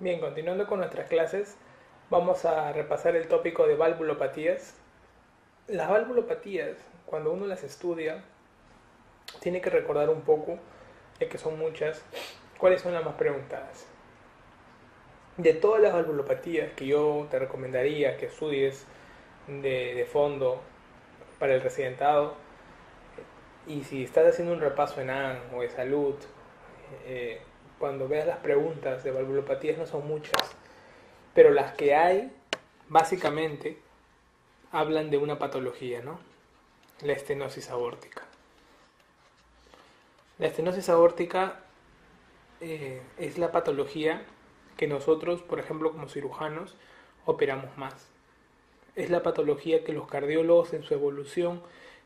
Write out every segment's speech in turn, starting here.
Bien, continuando con nuestras clases, vamos a repasar el tópico de valvulopatías. Las valvulopatías, cuando uno las estudia, tiene que recordar un poco, ya que son muchas, cuáles son las más preguntadas. De todas las valvulopatías que yo te recomendaría que estudies de fondo para el residentado, y si estás haciendo un repaso en AN o de salud, eh, cuando veas las preguntas de valvulopatías no son muchas, pero las que hay, básicamente, hablan de una patología, ¿no? La estenosis aórtica. La estenosis aórtica es la patología que nosotros, por ejemplo, como cirujanos, operamos más. Es la patología que los cardiólogos en su evolución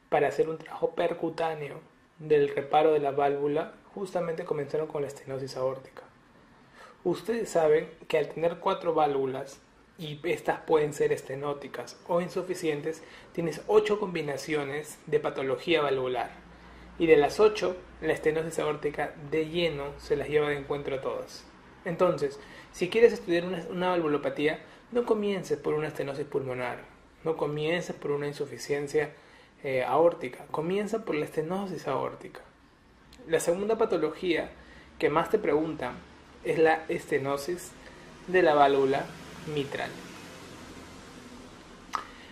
para hacer un trabajo percutáneo del reparo de la válvula, justamente comenzaron con la estenosis aórtica. Ustedes saben que al tener 4 válvulas, y estas pueden ser estenóticas o insuficientes, tienes 8 combinaciones de patología valvular. Y de las 8, la estenosis aórtica de lleno se las lleva de encuentro a todas. Entonces, si quieres estudiar una valvulopatía, no comiences por una estenosis pulmonar, no comiences por una insuficiencia aórtica, comienza por la estenosis aórtica. La segunda patología que más te preguntan es la estenosis de la válvula mitral.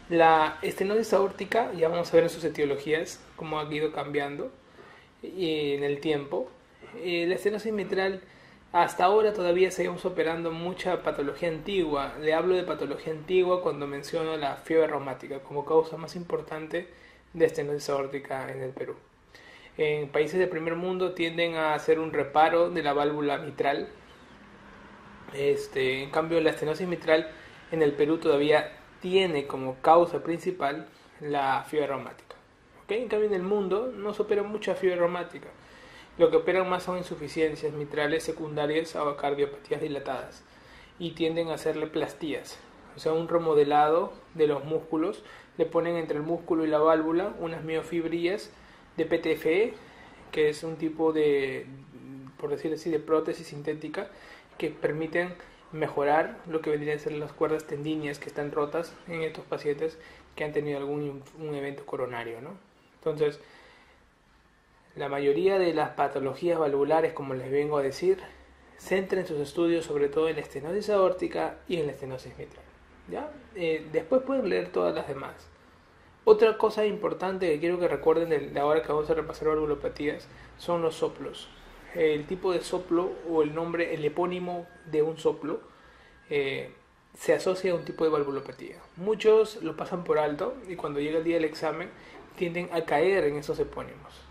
La estenosis aórtica, ya vamos a ver en sus etiologías cómo ha ido cambiando en el tiempo. La estenosis mitral, hasta ahora todavía seguimos operando mucha patología antigua. Le hablo de patología antigua cuando menciono la fiebre reumática como causa más importante de estenosis aórtica en el Perú. En países del primer mundo tienden a hacer un reparo de la válvula mitral. En cambio, la estenosis mitral en el Perú todavía tiene como causa principal la fiebre reumática. ¿Okay? En cambio, en el mundo no se opera mucha fiebre reumática. Lo que operan más son insuficiencias mitrales secundarias a cardiopatías dilatadas y tienden a hacerle plastías, o sea, un remodelado de los músculos. Le ponen entre el músculo y la válvula unas miofibrillas de PTFE, que es un tipo de, por decirlo así, de prótesis sintética que permiten mejorar lo que vendrían a ser las cuerdas tendíneas que están rotas en estos pacientes que han tenido un evento coronario, ¿no? Entonces, la mayoría de las patologías valvulares, como les vengo a decir, centren sus estudios sobre todo en la estenosis aórtica y en la estenosis mitral, ¿ya? Después pueden leer todas las demás. Otra cosa importante que quiero que recuerden de ahora que vamos a repasar valvulopatías son los soplos. El tipo de soplo o el nombre, el epónimo de un soplo se asocia a un tipo de valvulopatía. Muchos lo pasan por alto y cuando llega el día del examen tienden a caer en esos epónimos.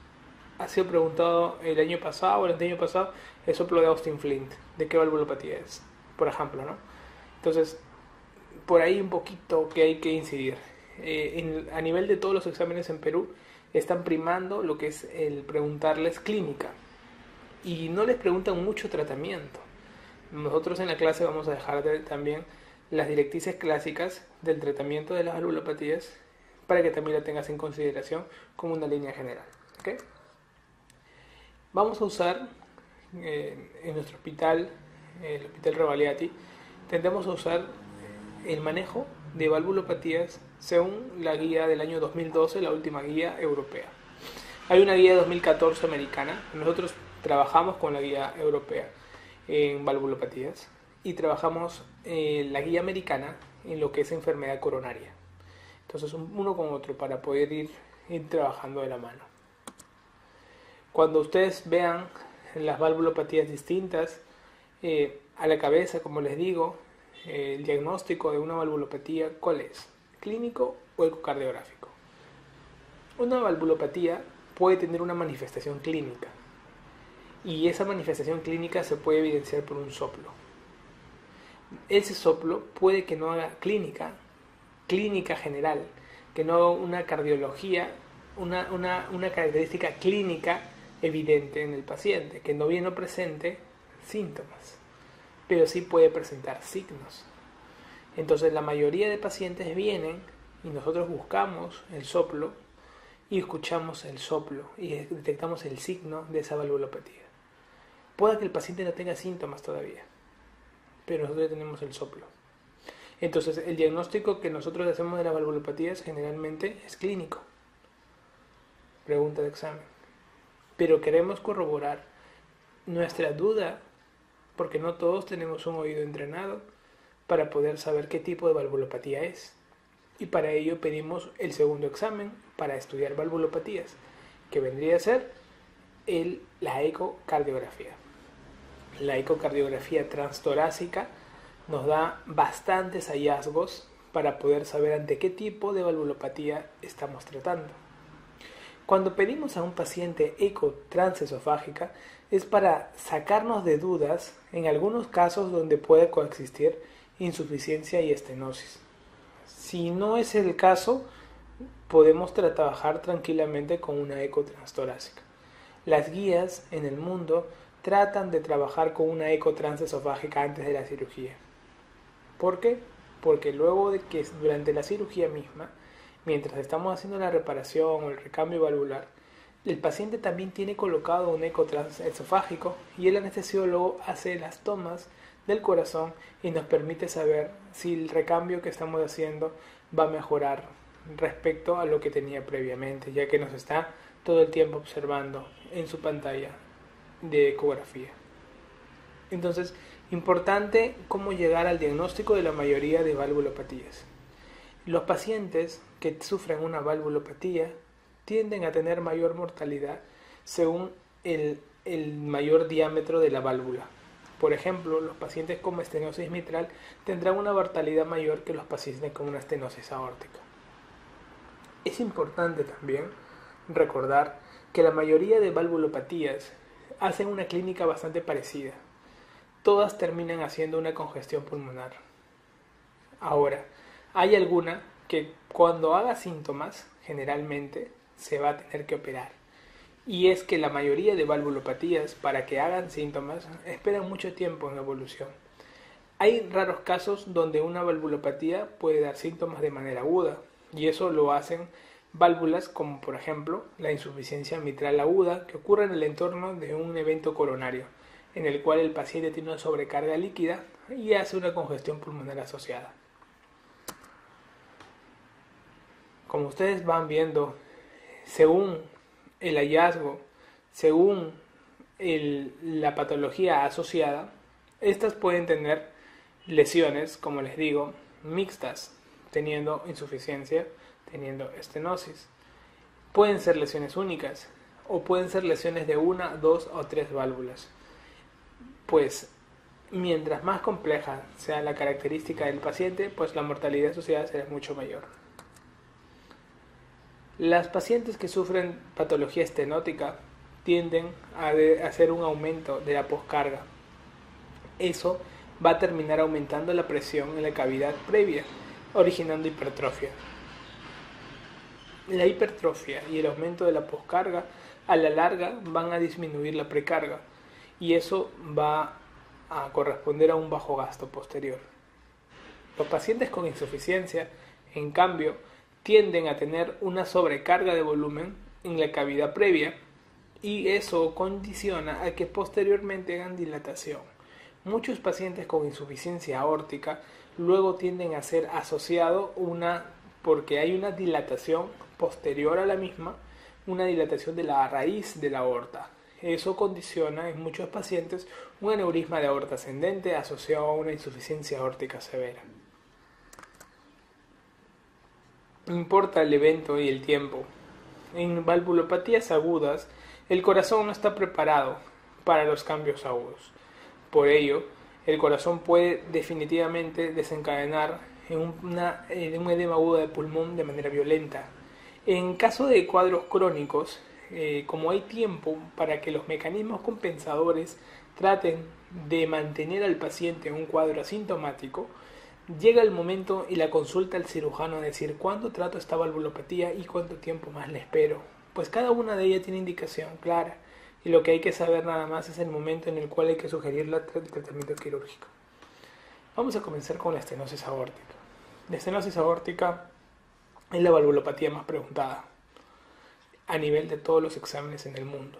Ha sido preguntado el año pasado o el año pasado el soplo de Austin Flint, ¿de qué valvulopatía es? Por ejemplo, ¿no? Entonces, por ahí un poquito que hay que incidir. A nivel de todos los exámenes en Perú, están primando lo que es el preguntarles clínica y no les preguntan mucho tratamiento. Nosotros en la clase vamos a dejar también las directrices clásicas del tratamiento de las valvulopatías para que también la tengas en consideración como una línea general. ¿Okay? Vamos a usar en nuestro hospital, el Hospital Revaliati, tendemos a usar el manejo de valvulopatías según la guía del año 2012, la última guía europea. Hay una guía de 2014 americana. Nosotros trabajamos con la guía europea en valvulopatías y trabajamos la guía americana en lo que es enfermedad coronaria. Entonces, uno con otro para poder ir trabajando de la mano. Cuando ustedes vean las valvulopatías distintas a la cabeza, como les digo, el diagnóstico de una valvulopatía, ¿cuál es? ¿Clínico o ecocardiográfico? Una valvulopatía puede tener una manifestación clínica y esa manifestación clínica se puede evidenciar por un soplo. Ese soplo puede que no haga clínica general, que no una cardiología, una característica clínica evidente en el paciente, que no viene o presente síntomas, pero sí puede presentar signos. Entonces la mayoría de pacientes vienen y nosotros buscamos el soplo y escuchamos el soplo y detectamos el signo de esa valvulopatía. Puede que el paciente no tenga síntomas todavía, pero nosotros ya tenemos el soplo. Entonces, el diagnóstico que nosotros hacemos de las valvulopatías generalmente es clínico. Pregunta de examen. Pero queremos corroborar nuestra duda, porque no todos tenemos un oído entrenado para poder saber qué tipo de valvulopatía es. Y para ello pedimos el segundo examen para estudiar valvulopatías, que vendría a ser la ecocardiografía. La ecocardiografía transtorácica nos da bastantes hallazgos para poder saber ante qué tipo de valvulopatía estamos tratando. Cuando pedimos a un paciente eco transesofágica es para sacarnos de dudas en algunos casos donde puede coexistir insuficiencia y estenosis. Si no es el caso, podemos trabajar tranquilamente con una eco transtorácica. Las guías en el mundo tratan de trabajar con una eco transesofágica antes de la cirugía. ¿Por qué? Porque luego de que durante la cirugía misma, mientras estamos haciendo la reparación o el recambio valvular, el paciente también tiene colocado un eco transesofágico y el anestesiólogo hace las tomas del corazón y nos permite saber si el recambio que estamos haciendo va a mejorar respecto a lo que tenía previamente, ya que nos está todo el tiempo observando en su pantalla de ecografía. Entonces, importante cómo llegar al diagnóstico de la mayoría de valvulopatías. Los pacientes que sufren una valvulopatía tienden a tener mayor mortalidad según el mayor diámetro de la válvula. Por ejemplo, los pacientes con estenosis mitral tendrán una mortalidad mayor que los pacientes con una estenosis aórtica. Es importante también recordar que la mayoría de valvulopatías hacen una clínica bastante parecida. Todas terminan haciendo una congestión pulmonar. Ahora, hay alguna que cuando haga síntomas, generalmente se va a tener que operar. Y es que la mayoría de valvulopatías, para que hagan síntomas, esperan mucho tiempo en evolución. Hay raros casos donde una valvulopatía puede dar síntomas de manera aguda, y eso lo hacen válvulas como por ejemplo la insuficiencia mitral aguda, que ocurre en el entorno de un evento coronario, en el cual el paciente tiene una sobrecarga líquida y hace una congestión pulmonar asociada. Como ustedes van viendo, según el hallazgo, según la patología asociada, estas pueden tener lesiones, como les digo, mixtas, teniendo insuficiencia, teniendo estenosis. Pueden ser lesiones únicas o pueden ser lesiones de 1, 2 o 3 válvulas. Pues mientras más compleja sea la característica del paciente, pues la mortalidad asociada será mucho mayor. Las pacientes que sufren patología estenótica tienden a hacer un aumento de la poscarga. Eso va a terminar aumentando la presión en la cavidad previa, originando hipertrofia. La hipertrofia y el aumento de la poscarga a la larga van a disminuir la precarga y eso va a corresponder a un bajo gasto posterior. Los pacientes con insuficiencia, en cambio, tienden a tener una sobrecarga de volumen en la cavidad previa y eso condiciona a que posteriormente hagan dilatación. Muchos pacientes con insuficiencia aórtica luego tienden a ser asociados porque hay una dilatación posterior a la misma, una dilatación de la raíz de la aorta. Eso condiciona en muchos pacientes un aneurisma de aorta ascendente asociado a una insuficiencia aórtica severa. Importa el evento y el tiempo. En valvulopatías agudas, el corazón no está preparado para los cambios agudos. Por ello, el corazón puede definitivamente desencadenar en un edema agudo de pulmón de manera violenta. En caso de cuadros crónicos, como hay tiempo para que los mecanismos compensadores traten de mantener al paciente en un cuadro asintomático, llega el momento y la consulta al cirujano a decir cuándo trato esta valvulopatía y cuánto tiempo más le espero. Pues cada una de ellas tiene indicación clara y lo que hay que saber nada más es el momento en el cual hay que sugerir el tratamiento quirúrgico. Vamos a comenzar con la estenosis aórtica. La estenosis aórtica es la valvulopatía más preguntada a nivel de todos los exámenes en el mundo,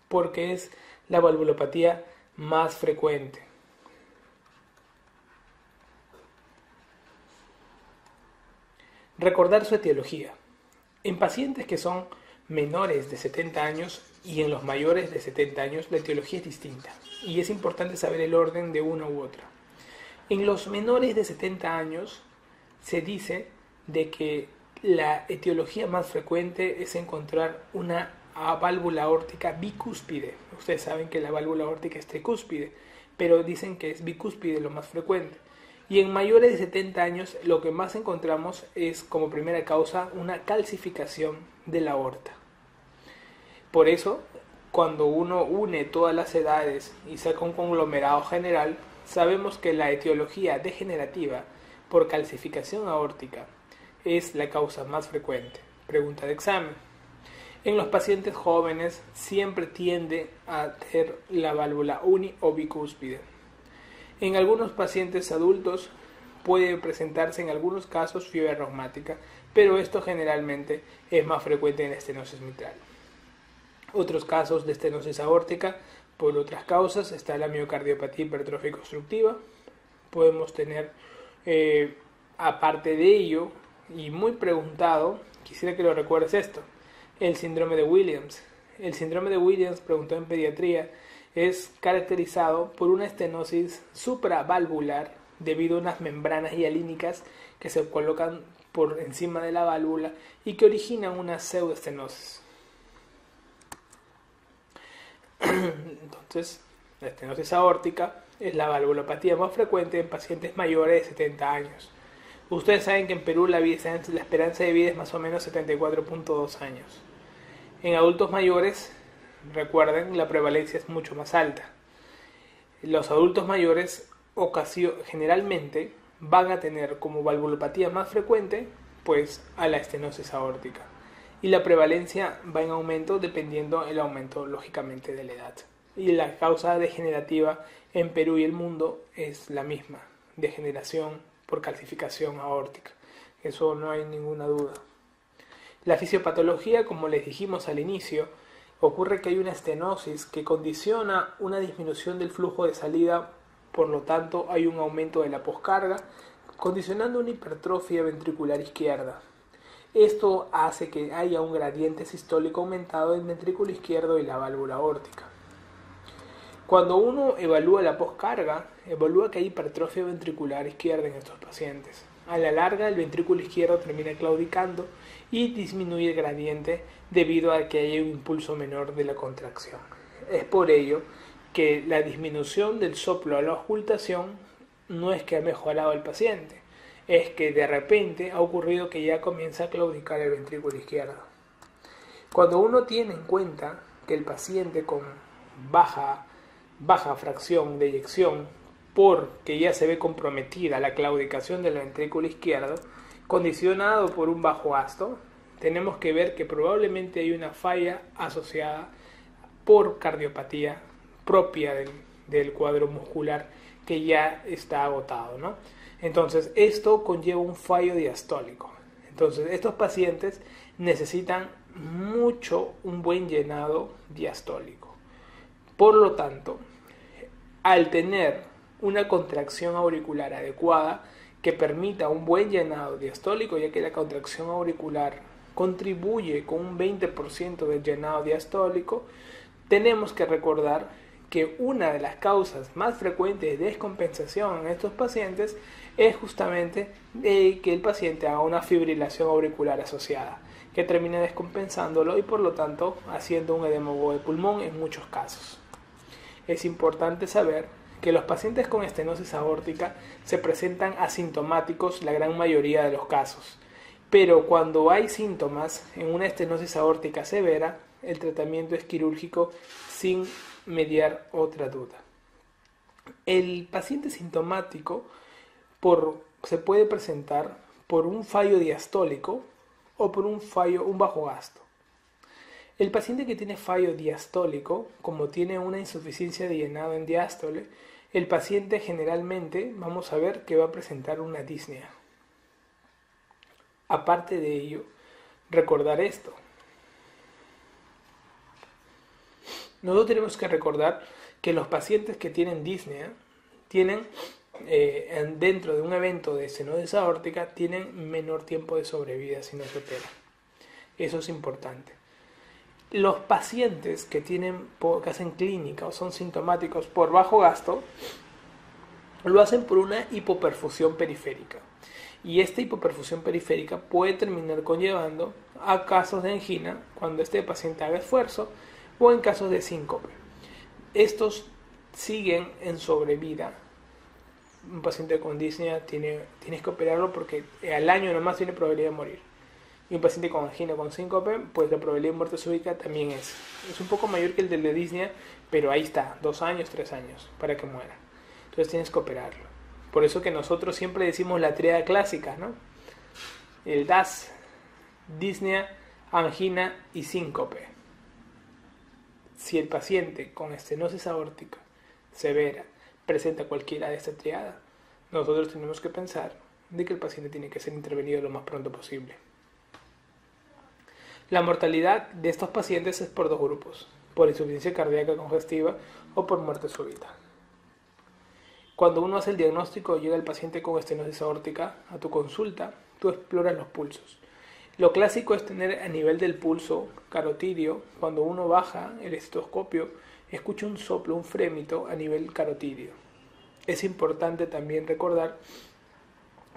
porque es la valvulopatía más frecuente. Recordar su etiología. En pacientes que son menores de 70 años y en los mayores de 70 años la etiología es distinta y es importante saber el orden de una u otra. En los menores de 70 años se dice de que la etiología más frecuente es encontrar una válvula aórtica bicúspide. Ustedes saben que la válvula aórtica es tricúspide, pero dicen que es bicúspide lo más frecuente. Y en mayores de 70 años lo que más encontramos es como primera causa una calcificación de la aorta. Por eso, cuando uno une todas las edades y saca un conglomerado general, sabemos que la etiología degenerativa por calcificación aórtica es la causa más frecuente. Pregunta de examen. En los pacientes jóvenes siempre tiende a tener la válvula uni o bicúspide. En algunos pacientes adultos puede presentarse en algunos casos fiebre reumática, pero esto generalmente es más frecuente en estenosis mitral. Otros casos de estenosis aórtica, por otras causas, está la miocardiopatía hipertrófica obstructiva. Podemos tener, aparte de ello, y muy preguntado, quisiera que lo recuerdes esto, el síndrome de Williams. El síndrome de Williams, preguntó en pediatría, es caracterizado por una estenosis supravalvular debido a unas membranas hialínicas que se colocan por encima de la válvula y que originan una pseudoestenosis. Entonces, la estenosis aórtica es la valvulopatía más frecuente en pacientes mayores de 70 años. Ustedes saben que en Perú la esperanza de vida es más o menos 74.2 años. En adultos mayores, recuerden, la prevalencia es mucho más alta. Los adultos mayores generalmente van a tener como valvulopatía más frecuente pues a la estenosis aórtica. Y la prevalencia va en aumento dependiendo el aumento lógicamente de la edad. Y la causa degenerativa en Perú y el mundo es la misma, degeneración por calcificación aórtica. Eso no hay ninguna duda. La fisiopatología, como les dijimos al inicio, ocurre que hay una estenosis que condiciona una disminución del flujo de salida, por lo tanto hay un aumento de la poscarga, condicionando una hipertrofia ventricular izquierda. Esto hace que haya un gradiente sistólico aumentado del ventrículo izquierdo y la válvula aórtica. Cuando uno evalúa la poscarga, evalúa que hay hipertrofia ventricular izquierda en estos pacientes. A la larga, el ventrículo izquierdo termina claudicando y disminuye el gradiente debido a que hay un impulso menor de la contracción. Es por ello que la disminución del soplo a la auscultación no es que ha mejorado el paciente, es que de repente ha ocurrido que ya comienza a claudicar el ventrículo izquierdo. Cuando uno tiene en cuenta que el paciente con baja fracción de eyección, porque ya se ve comprometida la claudicación del ventrículo izquierdo, condicionado por un bajo gasto, tenemos que ver que probablemente hay una falla asociada por cardiopatía propia del cuadro muscular que ya está agotado, ¿no? Entonces, esto conlleva un fallo diastólico. Entonces, estos pacientes necesitan un buen llenado diastólico. Por lo tanto, al tener una contracción auricular adecuada que permita un buen llenado diastólico, ya que la contracción auricular contribuye con un 20% del llenado diastólico, tenemos que recordar que una de las causas más frecuentes de descompensación en estos pacientes es justamente que el paciente haga una fibrilación auricular asociada, que termina descompensándolo y por lo tanto haciendo un edema de pulmón en muchos casos. Es importante saber que los pacientes con estenosis aórtica se presentan asintomáticos la gran mayoría de los casos, pero cuando hay síntomas en una estenosis aórtica severa, el tratamiento es quirúrgico sin mediar otra duda. El paciente sintomático se puede presentar por un fallo diastólico o por un bajo gasto. El paciente que tiene fallo diastólico, como tiene una insuficiencia de llenado en diástole, el paciente generalmente vamos a ver que va a presentar una disnea. Aparte de ello, recordar esto. Nosotros tenemos que recordar que los pacientes que tienen disnea tienen dentro de un evento de estenosis aórtica tienen menor tiempo de sobrevida si no se opera. Eso es importante. Los pacientes que hacen clínica o son sintomáticos por bajo gasto, lo hacen por una hipoperfusión periférica. Y esta hipoperfusión periférica puede terminar conllevando a casos de angina cuando este paciente haga esfuerzo o en casos de síncope. Estos siguen en sobrevida. Un paciente con disnea tienes que operarlo porque al año nomás tiene probabilidad de morir. Y un paciente con angina con síncope, pues la probabilidad de muerte súbita también es un poco mayor que el de la disnea, pero ahí está, 2 años, 3 años para que muera. Entonces tienes que operarlo. Por eso que nosotros siempre decimos la tríada clásica, ¿no? El DAS, disnea, angina y síncope. Si el paciente con estenosis aórtica severa presenta cualquiera de esta triada, nosotros tenemos que pensar de que el paciente tiene que ser intervenido lo más pronto posible. La mortalidad de estos pacientes es por 2 grupos, por insuficiencia cardíaca congestiva o por muerte súbita. Cuando uno hace el diagnóstico, llega el paciente con estenosis aórtica a tu consulta, tú exploras los pulsos. Lo clásico es tener a nivel del pulso carotidio, cuando uno baja el estetoscopio, escucha un soplo, un frémito a nivel carotidio. Es importante también recordar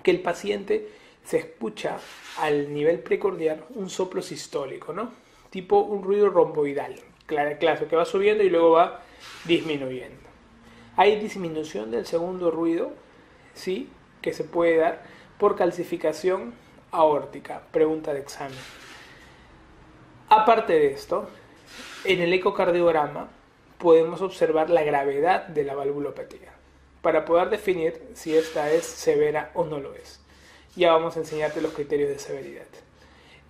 que el paciente se escucha al nivel precordial un soplo sistólico, ¿no? Tipo un ruido romboidal, claro, que va subiendo y luego va disminuyendo. Hay disminución del segundo ruido, sí, que se puede dar por calcificación aórtica, pregunta de examen. Aparte de esto, en el ecocardiograma podemos observar la gravedad de la valvulopatía para poder definir si esta es severa o no lo es. Ya vamos a enseñarte los criterios de severidad.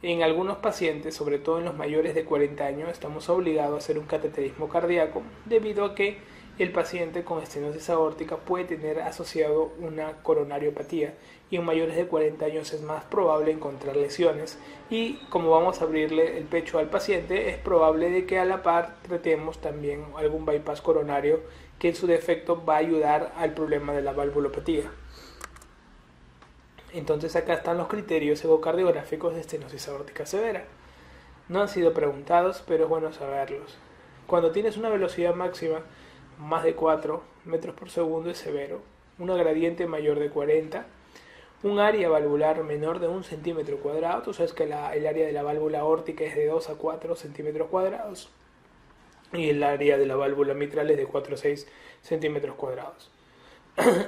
En algunos pacientes, sobre todo en los mayores de 40 años, estamos obligados a hacer un cateterismo cardíaco debido a que el paciente con estenosis aórtica puede tener asociado una coronariopatía y en mayores de 40 años es más probable encontrar lesiones y como vamos a abrirle el pecho al paciente es probable de que a la par tratemos también algún bypass coronario que en su defecto va a ayudar al problema de la valvulopatía. Entonces acá están los criterios ecocardiográficos de estenosis aórtica severa. No han sido preguntados, pero es bueno saberlos. Cuando tienes una velocidad máxima más de 4 metros por segundo es severo, una gradiente mayor de 40, un área valvular menor de 1 centímetro cuadrado, tú sabes que el área de la válvula aórtica es de 2 a 4 centímetros cuadrados y el área de la válvula mitral es de 4 a 6 centímetros cuadrados.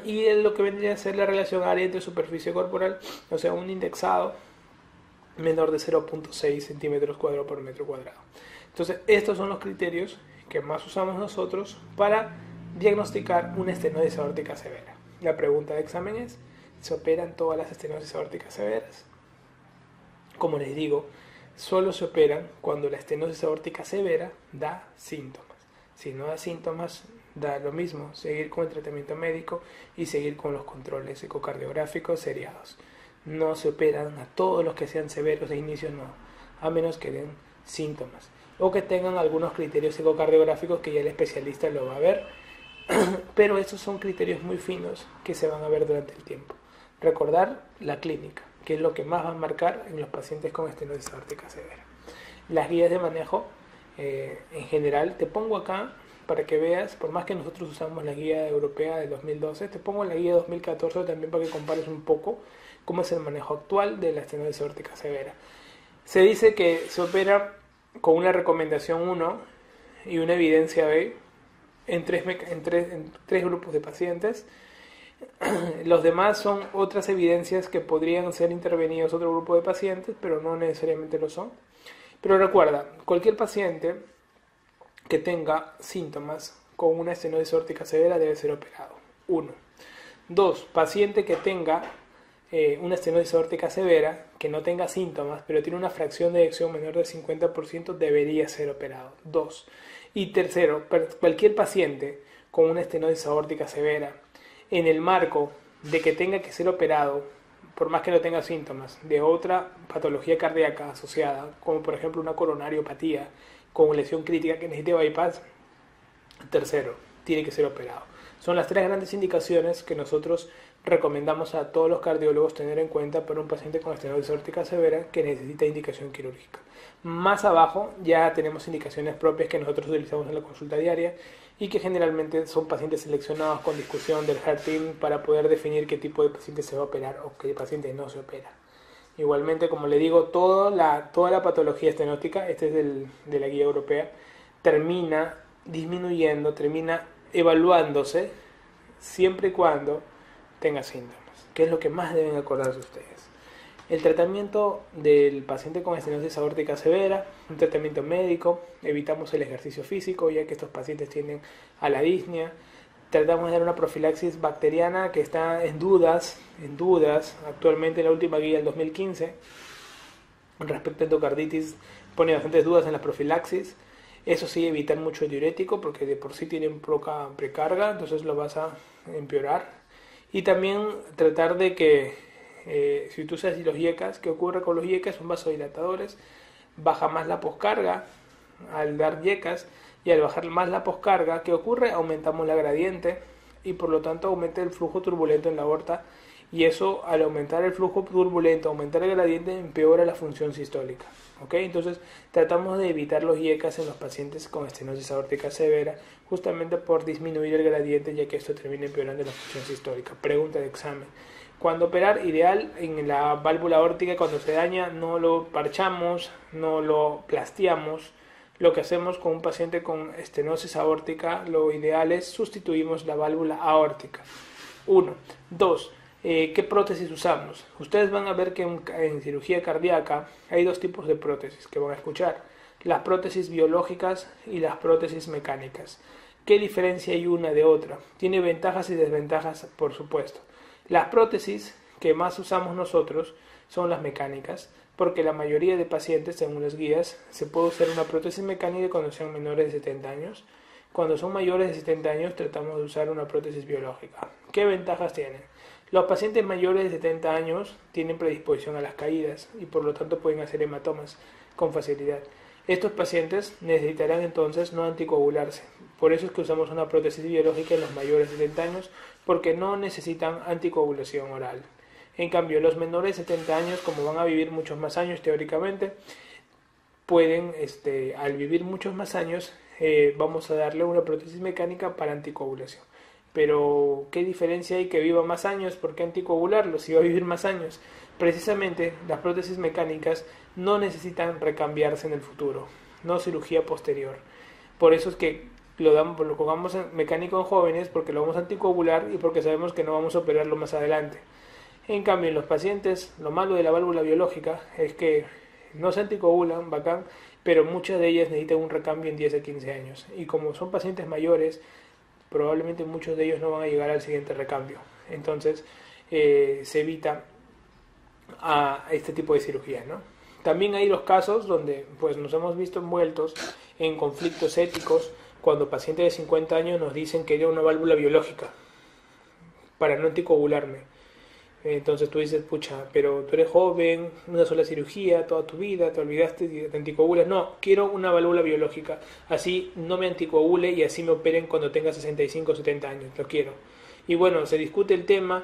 Y lo que vendría a ser la relación área entre superficie corporal, o sea, un indexado menor de 0.6 centímetros cuadrados por metro cuadrado. Entonces, estos son los criterios que más usamos nosotros para diagnosticar una estenosis aórtica severa. La pregunta de examen es, ¿se operan todas las estenosis aórticas severas? Como les digo, solo se operan cuando la estenosis aórtica severa da síntomas. Si no da síntomas, da lo mismo, seguir con el tratamiento médico y seguir con los controles ecocardiográficos seriados. No se operan a todos los que sean severos de inicio, no, a menos que den síntomas o que tengan algunos criterios ecocardiográficos que ya el especialista lo va a ver, pero estos son criterios muy finos que se van a ver durante el tiempo. Recordar la clínica, que es lo que más va a marcar en los pacientes con estenosis aórtica severa. Las guías de manejo, en general, te pongo acá para que veas, por más que nosotros usamos la guía europea de 2012, te pongo la guía de 2014 también para que compares un poco cómo es el manejo actual de la estenosis aórtica severa. Se dice que se opera con una recomendación 1 y una evidencia B en tres grupos de pacientes. Los demás son otras evidencias que podrían ser intervenidos otro grupo de pacientes, pero no necesariamente lo son. Pero recuerda, cualquier paciente que tenga síntomas con una estenosis aórtica severa debe ser operado. 1. 2. Paciente que tenga una estenosis aórtica severa, que no tenga síntomas, pero tiene una fracción de eyección menor del 50%, debería ser operado. 2. Y tercero, cualquier paciente con una estenosis aórtica severa, en el marco de que tenga que ser operado, por más que no tenga síntomas, de otra patología cardíaca asociada, como por ejemplo una coronariopatía con lesión crítica que necesite bypass, tercero, tiene que ser operado. Son las 3 grandes indicaciones que nosotros recomendamos a todos los cardiólogos tener en cuenta para un paciente con estenosis aórtica severa que necesita indicación quirúrgica. Más abajo ya tenemos indicaciones propias que nosotros utilizamos en la consulta diaria y que generalmente son pacientes seleccionados con discusión del Heart Team para poder definir qué tipo de paciente se va a operar o qué paciente no se opera. Igualmente, como le digo, toda la patología estenótica, este es de la guía europea, termina disminuyendo, termina evaluándose siempre y cuando tenga síntomas, que es lo que más deben acordarse ustedes. El tratamiento del paciente con estenosis aórtica severa, un tratamiento médico, evitamos el ejercicio físico ya que estos pacientes tienden a la disnea. Tratamos de dar una profilaxis bacteriana que está en dudas actualmente en la última guía del 2015 respecto a endocarditis pone bastantes dudas en la profilaxis. Eso sí, evitar mucho el diurético porque de por sí tienen poca precarga, entonces lo vas a empeorar. Y también tratar de que si tú usas los IECAs, ¿qué ocurre con los IECAs? Son vasodilatadores, baja más la poscarga al dar IECAs y al bajar más la poscarga, ¿qué ocurre? Aumentamos la gradiente y por lo tanto aumenta el flujo turbulento en la aorta y eso al aumentar el flujo turbulento, aumentar el gradiente, empeora la función sistólica. ¿Ok? Entonces tratamos de evitar los IECAs en los pacientes con estenosis aórtica severa justamente por disminuir el gradiente ya que esto termina empeorando la función sistólica. Pregunta de examen. Cuando operar, ideal en la válvula aórtica, cuando se daña no lo parchamos, no lo plasteamos. Lo que hacemos con un paciente con estenosis aórtica, lo ideal es sustituimos la válvula aórtica. 1. 2. ¿Qué prótesis usamos? Ustedes van a ver que en cirugía cardíaca hay 2 tipos de prótesis que van a escuchar. Las prótesis biológicas y las prótesis mecánicas. ¿Qué diferencia hay una de otra? Tiene ventajas y desventajas, por supuesto. Las prótesis que más usamos nosotros son las mecánicas, porque la mayoría de pacientes, según las guías, se puede usar una prótesis mecánica cuando sean menores de 70 años. Cuando son mayores de 70 años tratamos de usar una prótesis biológica. ¿Qué ventajas tienen? Los pacientes mayores de 70 años tienen predisposición a las caídas y por lo tanto pueden hacer hematomas con facilidad. Estos pacientes necesitarán entonces no anticoagularse. Por eso es que usamos una prótesis biológica en los mayores de 70 años, porque no necesitan anticoagulación oral. En cambio, los menores de 70 años, como van a vivir muchos más años teóricamente, pueden, al vivir muchos más años, vamos a darle una prótesis mecánica para anticoagulación. Pero, ¿qué diferencia hay que viva más años? ¿Por qué anticoagularlo si va a vivir más años? Precisamente, las prótesis mecánicas no necesitan recambiarse en el futuro, no cirugía posterior. Por eso es que lo colocamos en mecánico en jóvenes, porque lo vamos a anticoagular y porque sabemos que no vamos a operarlo más adelante. En cambio, en los pacientes, lo malo de la válvula biológica es que no se anticoagulan, bacán, pero muchas de ellas necesitan un recambio en 10 a 15 años. Y como son pacientes mayores, probablemente muchos de ellos no van a llegar al siguiente recambio. Entonces, se evita a este tipo de cirugía, ¿no? También hay los casos donde pues, nos hemos visto envueltos en conflictos éticos cuando pacientes de 50 años nos dicen que era una válvula biológica para no anticoagularme. Entonces tú dices, pucha, pero tú eres joven, una sola cirugía, toda tu vida, te olvidaste y te anticoagulas. No, quiero una válvula biológica, así no me anticoagule y así me operen cuando tenga 65 o 70 años, lo quiero. Y bueno, se discute el tema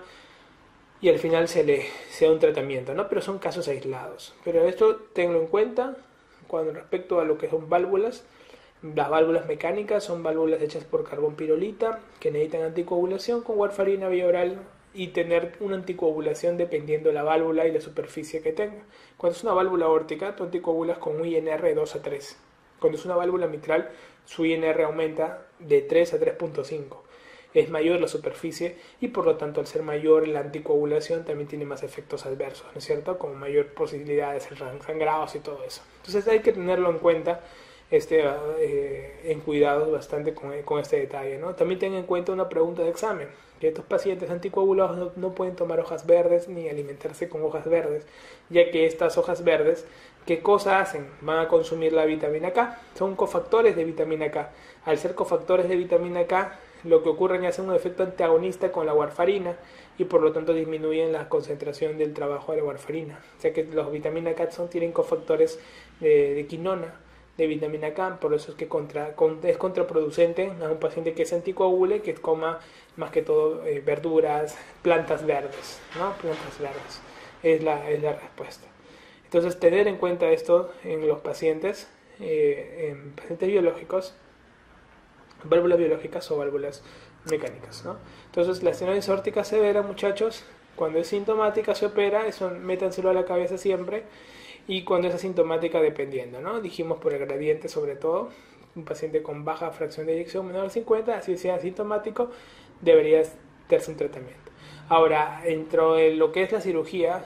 y al final se da un tratamiento, ¿no? Pero son casos aislados. Pero esto tenlo en cuenta respecto a lo que son válvulas. Las válvulas mecánicas son válvulas hechas por carbón pirolita que necesitan anticoagulación con warfarina vía oral y tener una anticoagulación dependiendo de la válvula y la superficie que tenga. Cuando es una válvula aórtica, tú anticoagulas con un INR de 2 a 3. Cuando es una válvula mitral, su INR aumenta de 3 a 3.5. Es mayor la superficie y por lo tanto al ser mayor la anticoagulación también tiene más efectos adversos, ¿no es cierto? Como mayor posibilidad de ser sangrados y todo eso. Entonces hay que tenerlo en cuenta, en cuidado bastante con este detalle, ¿no? También ten en cuenta una pregunta de examen, que estos pacientes anticoagulados no pueden tomar hojas verdes ni alimentarse con hojas verdes, ya que estas hojas verdes, ¿qué cosa hacen? Van a consumir la vitamina K, son cofactores de vitamina K. Al ser cofactores de vitamina K, lo que ocurre es que hacen un efecto antagonista con la warfarina y por lo tanto disminuyen la concentración del trabajo de la warfarina. O sea que los vitaminas K tienen cofactores de quinona de vitamina K, por eso es que es contraproducente a un paciente que se anticoagule que coma más que todo verduras, plantas verdes, ¿no? Plantas verdes es la respuesta. Entonces, tener en cuenta esto en los pacientes, en pacientes biológicos, válvulas biológicas o válvulas mecánicas, ¿no? Entonces, la estenosis aórtica severa, muchachos, cuando es sintomática se opera, eso métanselo a la cabeza siempre, y cuando es asintomática dependiendo, ¿no? Dijimos por el gradiente sobre todo, un paciente con baja fracción de eyección menor a 50, así sea asintomático, debería darse un tratamiento. Ahora, dentro de lo que es la cirugía,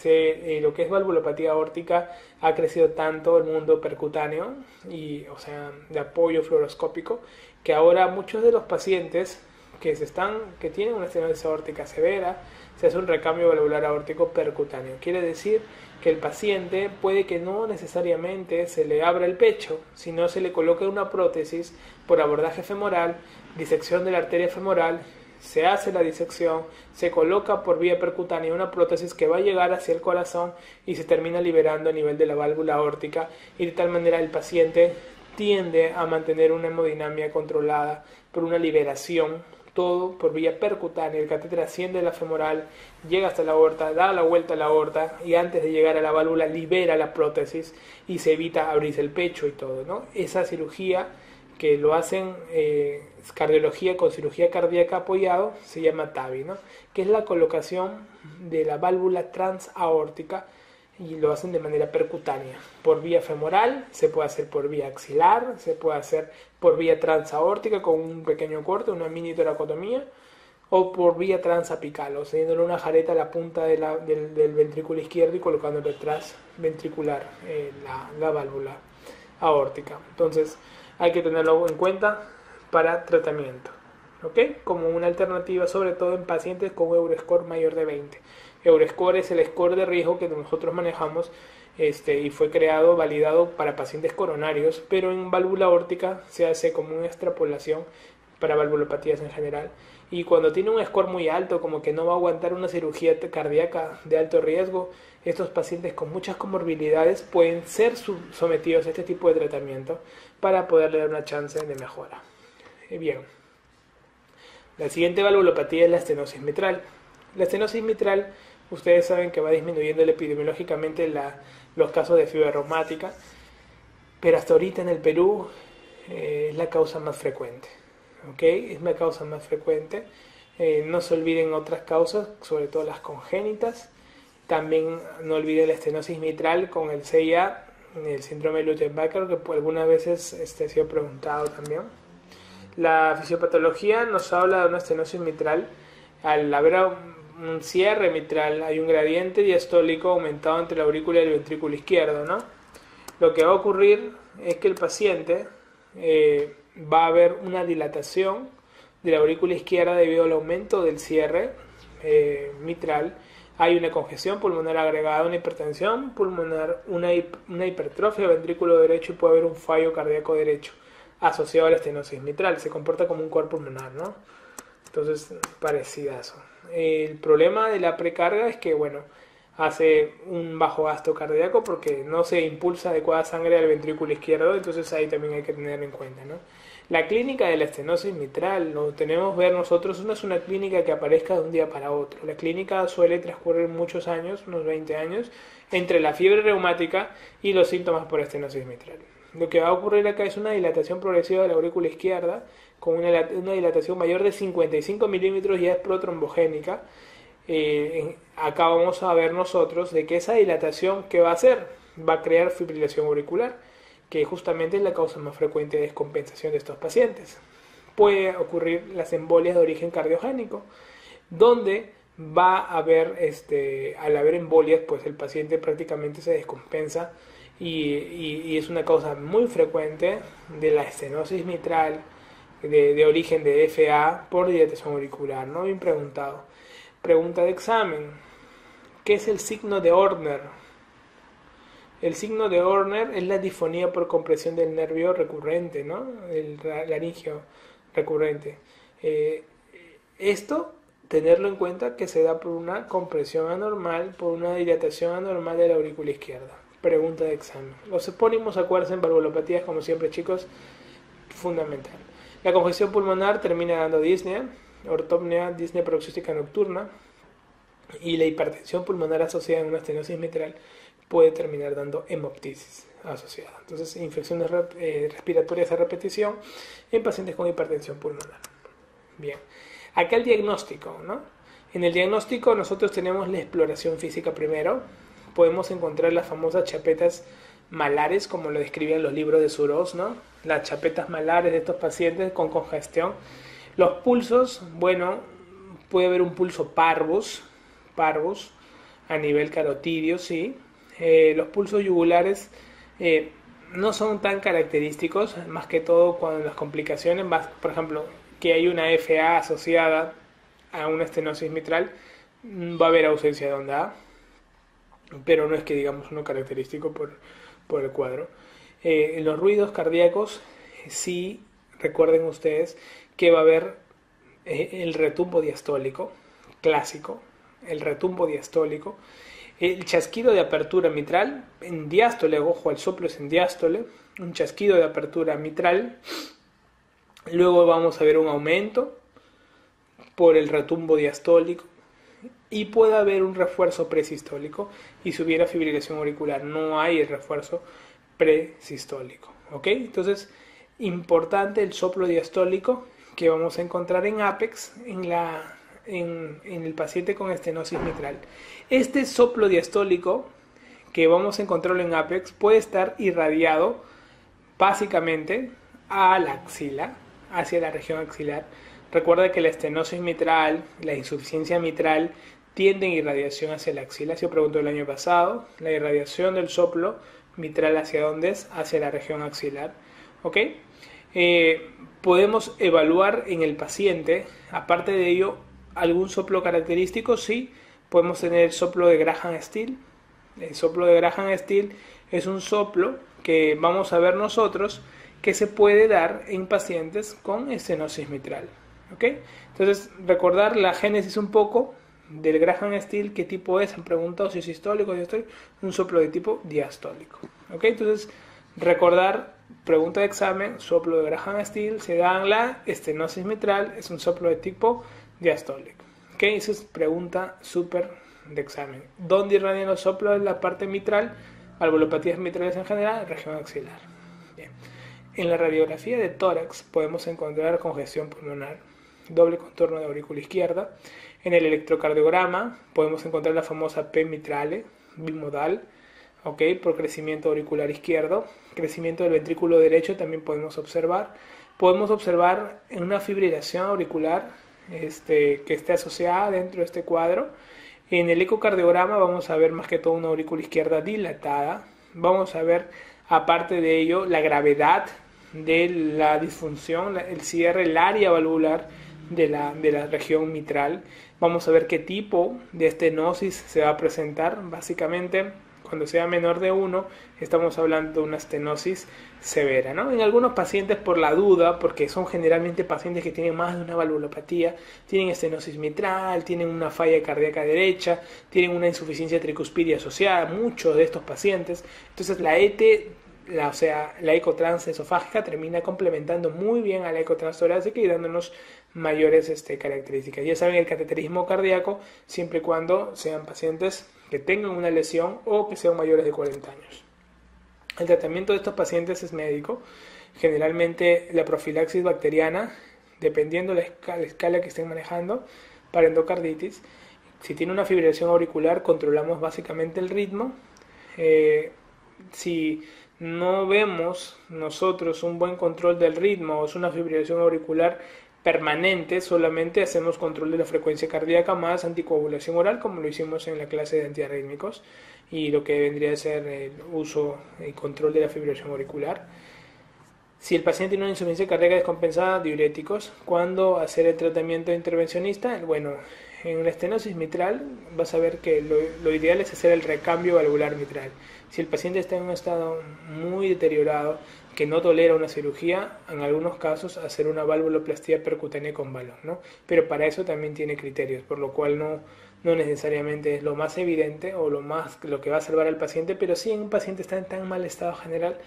lo que es valvulopatía aórtica ha crecido tanto el mundo percutáneo y, o sea, de apoyo fluoroscópico, que ahora muchos de los pacientes que tienen una estenosis aórtica severa se hace un recambio valvular aórtico percutáneo. Quiere decir que el paciente puede que no necesariamente se le abra el pecho, sino se le coloque una prótesis por abordaje femoral, disección de la arteria femoral, se hace la disección, se coloca por vía percutánea una prótesis que va a llegar hacia el corazón y se termina liberando a nivel de la válvula aórtica, y de tal manera el paciente tiende a mantener una hemodinamia controlada por una liberación, todo por vía percutánea. El catéter asciende de la femoral, llega hasta la aorta, da la vuelta a la aorta y antes de llegar a la válvula libera la prótesis y se evita abrirse el pecho y todo, ¿no? Esa cirugía que lo hacen cardiología con cirugía cardíaca apoyado se llama TAVI, ¿no? Que es la colocación de la válvula transaórtica, y lo hacen de manera percutánea, por vía femoral, se puede hacer por vía axilar, se puede hacer por vía transaórtica con un pequeño corte, una mini toracotomía, o por vía transapical, o sea, dándole una jareta a la punta del ventrículo izquierdo y colocándole detrás ventricular la válvula aórtica. Entonces, hay que tenerlo en cuenta para tratamiento, ¿ok? Como una alternativa, sobre todo en pacientes con Euroscore mayor de 20. Euroscore es el score de riesgo que nosotros manejamos y fue creado, validado para pacientes coronarios, pero en válvula aórtica se hace como una extrapolación para valvulopatías en general. Y cuando tiene un score muy alto, como que no va a aguantar una cirugía cardíaca de alto riesgo, estos pacientes con muchas comorbilidades pueden ser sometidos a este tipo de tratamiento para poderle dar una chance de mejora. Bien, la siguiente valvulopatía es la estenosis mitral. La estenosis mitral, ustedes saben que va disminuyendo epidemiológicamente los casos de fiebre reumática, pero hasta ahorita en el Perú es la causa más frecuente. ¿Okay? Es la causa más frecuente. No se olviden otras causas, sobre todo las congénitas. También no olviden la estenosis mitral con el CIA, el síndrome de Lutten-Becker, que algunas veces ha sido preguntado también. La fisiopatología nos habla de una estenosis mitral. Al haber un cierre mitral hay un gradiente diastólico aumentado entre la aurícula y el ventrículo izquierdo, ¿no? Lo que va a ocurrir es que el paciente va a haber una dilatación de la aurícula izquierda debido al aumento del cierre mitral. Hay una congestión pulmonar agregada, una hipertensión pulmonar, una hipertrofia del ventrículo derecho, y puede haber un fallo cardíaco derecho asociado a la estenosis mitral. Se comporta como un cor pulmonar, ¿no? Entonces, parecidazo. El problema de la precarga es que, bueno, hace un bajo gasto cardíaco porque no se impulsa adecuada sangre al ventrículo izquierdo, entonces ahí también hay que tener en cuenta, ¿no? La clínica de la estenosis mitral, lo tenemos que ver nosotros, no es una clínica que aparezca de un día para otro. La clínica suele transcurrir muchos años, unos 20 años, entre la fiebre reumática y los síntomas por estenosis mitral. Lo que va a ocurrir acá es una dilatación progresiva de la aurícula izquierda, con una dilatación mayor de 55 milímetros, ya es protrombogénica. Acá vamos a ver nosotros de que esa dilatación, ¿qué va a hacer? Va a crear fibrilación auricular, que justamente es la causa más frecuente de descompensación de estos pacientes. Puede ocurrir las embolias de origen cardiogénico, donde va a haber, al haber embolias, pues el paciente prácticamente se descompensa, y es una causa muy frecuente de la estenosis mitral de origen de FA por dilatación auricular, ¿no? Bien preguntado. Pregunta de examen: ¿qué es el signo de Horner? El signo de Horner es la disfonía por compresión del nervio recurrente, ¿no? El laringio recurrente. Esto, tenerlo en cuenta que se da por una compresión anormal, por una dilatación anormal de la aurícula izquierda. pregunta de examen. Los epónimos, acuérdense, en valvulopatías, como siempre, chicos, fundamental. La congestión pulmonar termina dando disnea, ortopnea, disnea paroxística nocturna, y la hipertensión pulmonar asociada a una estenosis mitral puede terminar dando hemoptisis asociada. Entonces, infecciones respiratorias a repetición en pacientes con hipertensión pulmonar. Bien, acá el diagnóstico, ¿no? En el diagnóstico nosotros tenemos la exploración física primero. Podemos encontrar las famosas chapetas malares, como lo describían los libros de Suros, ¿no? Las chapetas malares de estos pacientes con congestión. Los pulsos, bueno, puede haber un pulso parvus a nivel carotidio, sí. Los pulsos yugulares no son tan característicos, más que todo cuando las complicaciones, por ejemplo, que hay una FA asociada a una estenosis mitral, va a haber ausencia de onda A, pero no es que digamos uno característico por el cuadro. En los ruidos cardíacos, sí, recuerden ustedes que va a haber el retumbo diastólico clásico, el retumbo diastólico, el chasquido de apertura mitral en diástole, ojo, el soplo es en diástole, un chasquido de apertura mitral. Luego vamos a ver un aumento por el retumbo diastólico y puede haber un refuerzo presistólico, y si hubiera fibrilación auricular no hay el refuerzo presistólico, ¿ok? Entonces, importante el soplo diastólico que vamos a encontrar en APEX en el paciente con estenosis mitral. Este soplo diastólico que vamos a encontrarlo en APEX puede estar irradiado básicamente a la axila, hacia la región axilar. Recuerda que la estenosis mitral, la insuficiencia mitral tienden irradiación hacia la axila. Se preguntó el año pasado, la irradiación del soplo mitral ¿hacia dónde es? Hacia la región axilar, ¿ok? Podemos evaluar en el paciente, aparte de ello, algún soplo característico. Sí, podemos tener el soplo de Graham-Still. El soplo de Graham-Still es un soplo que vamos a ver nosotros que se puede dar en pacientes con estenosis mitral, ¿ok? Entonces, recordar la génesis un poco del Graham-Still, qué tipo es, han preguntado si es sistólico o diastólico, un soplo de tipo diastólico, ¿ok? Entonces, recordar, pregunta de examen, soplo de Graham-Still, se da en la estenosis mitral, es un soplo de tipo diastólico, ¿ok? Esa es pregunta súper de examen. ¿Dónde irradian los soplos? En la parte mitral, valvulopatías mitrales en general, región axilar. Bien. En la radiografía de tórax podemos encontrar congestión pulmonar, doble contorno de aurícula izquierda. En el electrocardiograma podemos encontrar la famosa P mitrale, bimodal, ¿ok? Por crecimiento auricular izquierdo. Crecimiento del ventrículo derecho también podemos observar. Podemos observar una fibrilación auricular que esté asociada dentro de este cuadro. En el ecocardiograma vamos a ver más que todo una aurícula izquierda dilatada. Vamos a ver, aparte de ello, la gravedad de la disfunción, el cierre, el área valvular de la región mitral. Vamos a ver qué tipo de estenosis se va a presentar. Básicamente, cuando sea menor de 1, estamos hablando de una estenosis severa, ¿no? En algunos pacientes, por la duda, porque son generalmente pacientes que tienen más de una valvulopatía, tienen estenosis mitral, tienen una falla cardíaca derecha, tienen una insuficiencia tricuspidia asociada, muchos de estos pacientes. Entonces la la ecotransesofágica termina complementando muy bien a la ecotranstorácica y dándonos mayores características. Ya saben, el cateterismo cardíaco, siempre y cuando sean pacientes que tengan una lesión o que sean mayores de 40 años. El tratamiento de estos pacientes es médico. Generalmente la profilaxis bacteriana, dependiendo de la escala que estén manejando, para endocarditis. Si tiene una fibrilación auricular, controlamos básicamente el ritmo. Si no vemos nosotros un buen control del ritmo o es una fibrilación auricular permanente, solamente hacemos control de la frecuencia cardíaca más anticoagulación oral, como lo hicimos en la clase de antiarrítmicos, y lo que vendría a ser el uso y control de la fibrilación auricular. Si el paciente tiene una insuficiencia cardíaca descompensada, diuréticos. ¿Cuándo hacer el tratamiento intervencionista? Bueno, en la estenosis mitral vas a ver que lo ideal es hacer el recambio valvular mitral. Si el paciente está en un estado muy deteriorado, que no tolera una cirugía, en algunos casos hacer una valvuloplastía percutánea con balón, ¿no? Pero para eso también tiene criterios, por lo cual no necesariamente es lo más evidente o lo que va a salvar al paciente, pero si en un paciente está en tan mal estado general,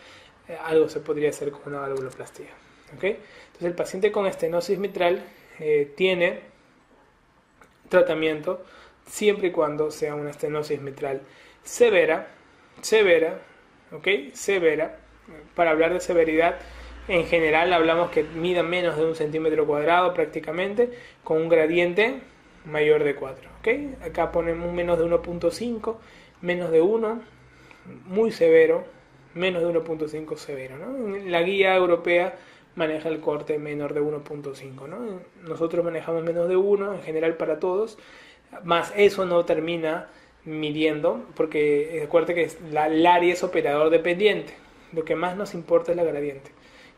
algo se podría hacer con una valvuloplastía, ¿ok? Entonces el paciente con estenosis mitral tiene tratamiento siempre y cuando sea una estenosis mitral severa, ¿ok? Severa. Para hablar de severidad, en general hablamos que mida menos de 1 centímetro cuadrado prácticamente, con un gradiente mayor de 4, ¿ok? Acá ponemos menos de 1.5, menos de 1, muy severo, menos de 1.5 severo, ¿no? La guía europea maneja el corte menor de 1.5, ¿no? Nosotros manejamos menos de 1 en general para todos, más eso no termina midiendo, porque recuerda que el área es operador dependiente. Lo que más nos importa es la gradiente.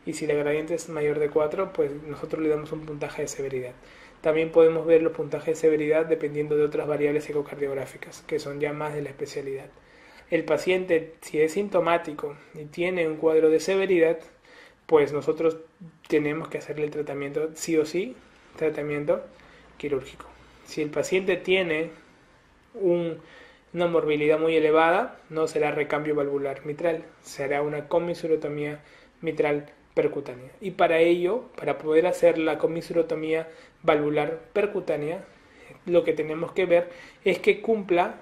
Y si la gradiente es mayor de 4, pues nosotros le damos un puntaje de severidad. También podemos ver los puntajes de severidad dependiendo de otras variables ecocardiográficas, que son ya más de la especialidad. El paciente, si es sintomático y tiene un cuadro de severidad, pues nosotros tenemos que hacerle el tratamiento, sí o sí, tratamiento quirúrgico. Si el paciente tiene una morbilidad muy elevada, no será recambio valvular mitral, será una comisurotomía mitral percutánea. Y para ello, para poder hacer la comisurotomía valvular percutánea, lo que tenemos que ver es que cumpla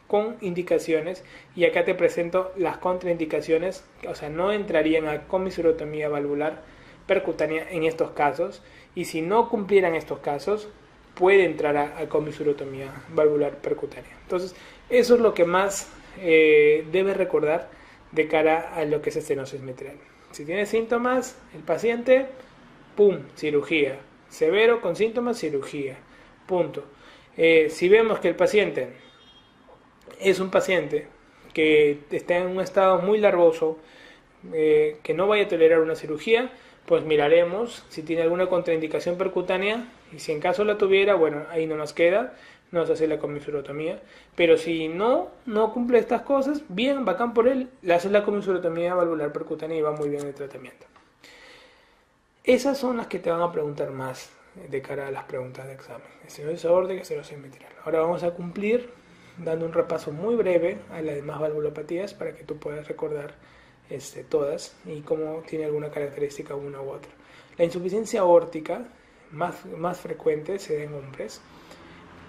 con indicaciones, y acá te presento las contraindicaciones, o sea, no entrarían a comisurotomía valvular percutánea en estos casos, y si no cumplieran estos casos, puede entrar a comisurotomía valvular percutánea. Entonces, eso es lo que más debe recordar de cara a lo que es estenosis mitral. Si tiene síntomas, el paciente, ¡pum!, cirugía. Severo con síntomas, cirugía. Punto. Si vemos que el paciente es un paciente que está en un estado muy largoso, que no vaya a tolerar una cirugía, pues miraremos si tiene alguna contraindicación percutánea, y si en caso la tuviera, bueno, ahí no nos queda, nos hace la comisurotomía. Pero si no cumple estas cosas, bien, bacán por él, le hace la comisurotomía valvular percutánea y va muy bien el tratamiento. Esas son las que te van a preguntar más de cara a las preguntas de examen: estenosis aórtica, estenosis mitral. Ahora vamos a cumplir dando un repaso muy breve a las demás valvulopatías para que tú puedas recordar todas y cómo tiene alguna característica una u otra. La insuficiencia aórtica más frecuente se da en hombres,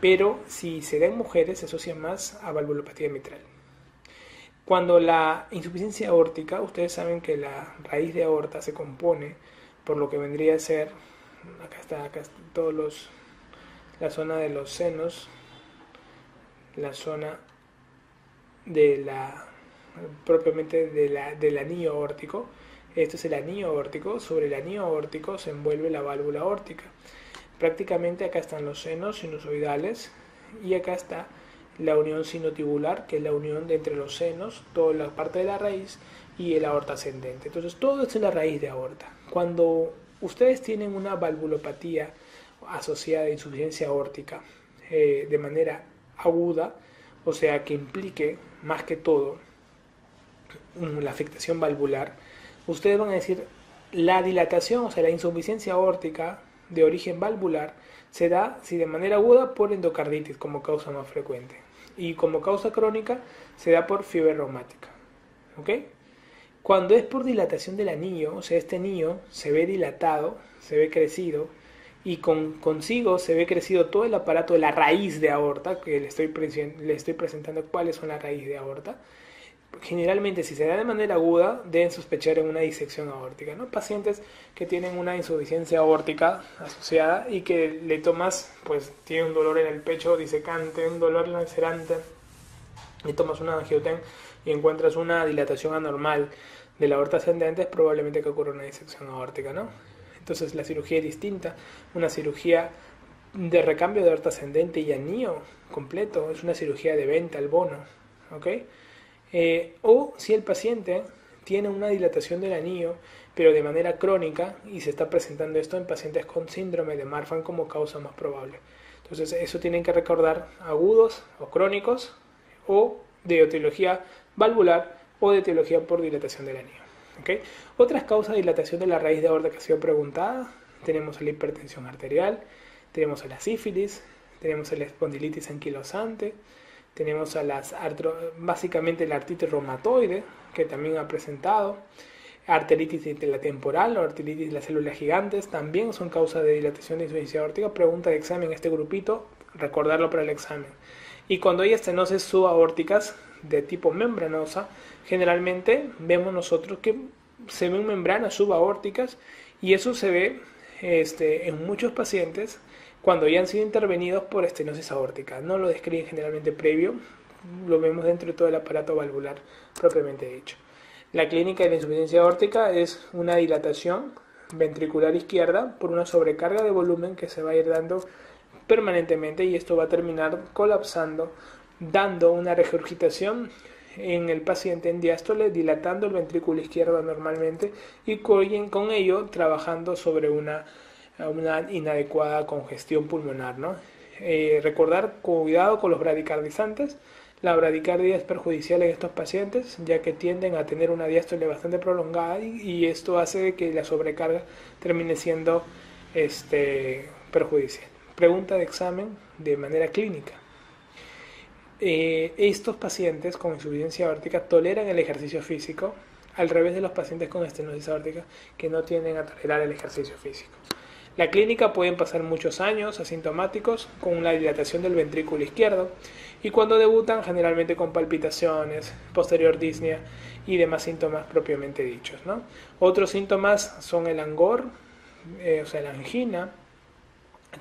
pero si se da en mujeres se asocia más a valvulopatía mitral. Cuando la insuficiencia aórtica, ustedes saben que la raíz de aorta se compone por lo que vendría a ser, acá está la zona de los senos, la zona de propiamente del anillo aórtico. Esto es el anillo aórtico. Sobre el anillo aórtico se envuelve la válvula aórtica. Prácticamente acá están los senos sinusoidales y acá está la unión sinotibular, que es la unión entre los senos, toda la parte de la raíz, y el aorta ascendente. Entonces todo esto es la raíz de aorta. Cuando ustedes tienen una valvulopatía asociada a insuficiencia aórtica de manera aguda, o sea que implique más que todo la afectación valvular, ustedes van a decir la dilatación, o sea la insuficiencia aórtica de origen valvular se da, si de manera aguda, por endocarditis como causa más frecuente, y como causa crónica se da por fiebre reumática, ¿ok? Cuando es por dilatación del anillo, o sea este anillo se ve dilatado, se ve crecido, y consigo se ve crecido todo el aparato de la raíz de aorta, que le estoy presentando cuáles son la raíz de aorta. Generalmente, si se da de manera aguda, deben sospechar en una disección aórtica, ¿no? Pacientes que tienen una insuficiencia aórtica asociada y que le tomas, pues tiene un dolor en el pecho disecante, un dolor lacerante, y tomas una angioten y encuentras una dilatación anormal de la aorta ascendente, es probablemente que ocurra una disección aórtica, ¿no? Entonces la cirugía es distinta. Una cirugía de recambio de aorta ascendente y anillo completo es una cirugía de venta al bono, ¿ok? O si el paciente tiene una dilatación del anillo, pero de manera crónica, y se está presentando esto en pacientes con síndrome de Marfan como causa más probable. Entonces eso tienen que recordar: agudos o crónicos, o de etiología valvular o de etiología por dilatación del anillo. ¿Okay? Otras causas de dilatación de la raíz de aorta que ha sido preguntada, tenemos la hipertensión arterial, tenemos a la sífilis, tenemos a la espondilitis anquilosante, tenemos a básicamente la artritis reumatoide, que también ha presentado, arteritis de la temporal o arteritis de las células gigantes, también son causas de dilatación de insuficiencia aórtica. Pregunta de examen, este grupito, recordarlo para el examen. Y cuando hay estenosis subaórticas de tipo membranosa, generalmente vemos nosotros que se ven membranas subaórticas, y eso se ve en muchos pacientes cuando ya han sido intervenidos por estenosis aórtica. No lo describen generalmente previo, lo vemos dentro de todo el aparato valvular propiamente dicho. La clínica de la insuficiencia aórtica es una dilatación ventricular izquierda por una sobrecarga de volumen que se va a ir dando permanentemente, y esto va a terminar colapsando, dando una regurgitación en el paciente en diástole, dilatando el ventrículo izquierdo normalmente, y con ello trabajando sobre una inadecuada congestión pulmonar, ¿no? Recordar cuidado con los bradicardizantes. La bradicardia es perjudicial en estos pacientes, ya que tienden a tener una diástole bastante prolongada, y esto hace que la sobrecarga termine siendo perjudicial. Pregunta de examen de manera clínica. Estos pacientes con insuficiencia aórtica toleran el ejercicio físico, al revés de los pacientes con estenosis aórtica que no tienden a tolerar el ejercicio físico. La clínica pueden pasar muchos años asintomáticos con una dilatación del ventrículo izquierdo, y cuando debutan generalmente con palpitaciones, posterior disnea y demás síntomas propiamente dichos, ¿no? Otros síntomas son el angor, o sea, la angina,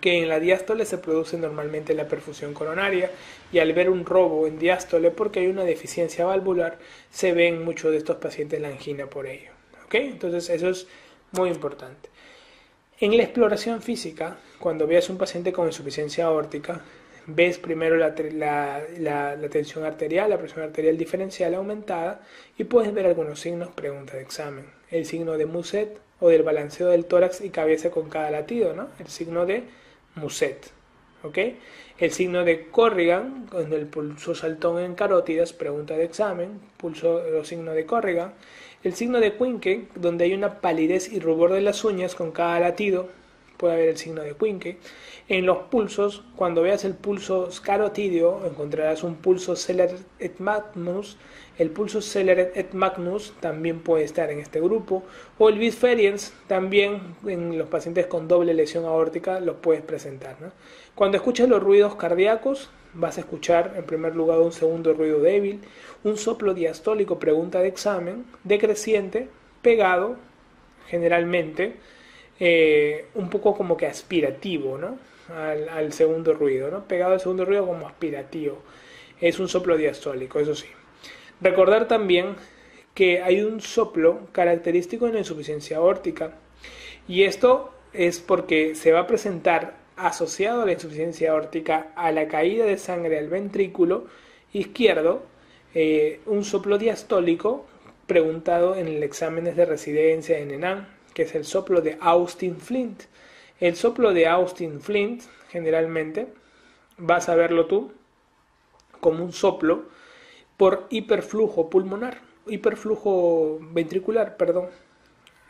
que en la diástole se produce normalmente la perfusión coronaria, y al ver un robo en diástole porque hay una deficiencia valvular, se ve en muchos de estos pacientes la angina por ello. ¿Okay? Entonces eso es muy importante. En la exploración física, cuando veas un paciente con insuficiencia aórtica, ves primero la tensión arterial, la presión arterial diferencial aumentada, y puedes ver algunos signos, pregunta de examen. El signo de Muset, o del balanceo del tórax y cabeza con cada latido, ¿no? El signo de Muset, ¿ok? El signo de Corrigan, con el pulso saltón en carótidas, pregunta de examen, pulso o signo de Corrigan. El signo de Quincke, donde hay una palidez y rubor de las uñas con cada latido, puede haber el signo de Quincke. En los pulsos, cuando veas el pulso carotidio, encontrarás un pulso Celeret et Magnus. El pulso Celeret et Magnus también puede estar en este grupo, o el Bisferiens también en los pacientes con doble lesión aórtica los puedes presentar, ¿no? Cuando escuches los ruidos cardíacos, vas a escuchar en primer lugar un segundo ruido débil, un soplo diastólico, pregunta de examen, decreciente, pegado, generalmente, un poco como que aspirativo, ¿no? al segundo ruido, ¿no? Pegado al segundo ruido como aspirativo. Es un soplo diastólico, eso sí. Recordar también que hay un soplo característico en la insuficiencia aórtica, y esto es porque se va a presentar asociado a la insuficiencia aórtica a la caída de sangre al ventrículo izquierdo, un soplo diastólico preguntado en el exámenes de residencia en ENAM, que es el soplo de Austin-Flint. El soplo de Austin-Flint, generalmente, vas a verlo tú como un soplo por hiperflujo pulmonar, hiperflujo ventricular, perdón.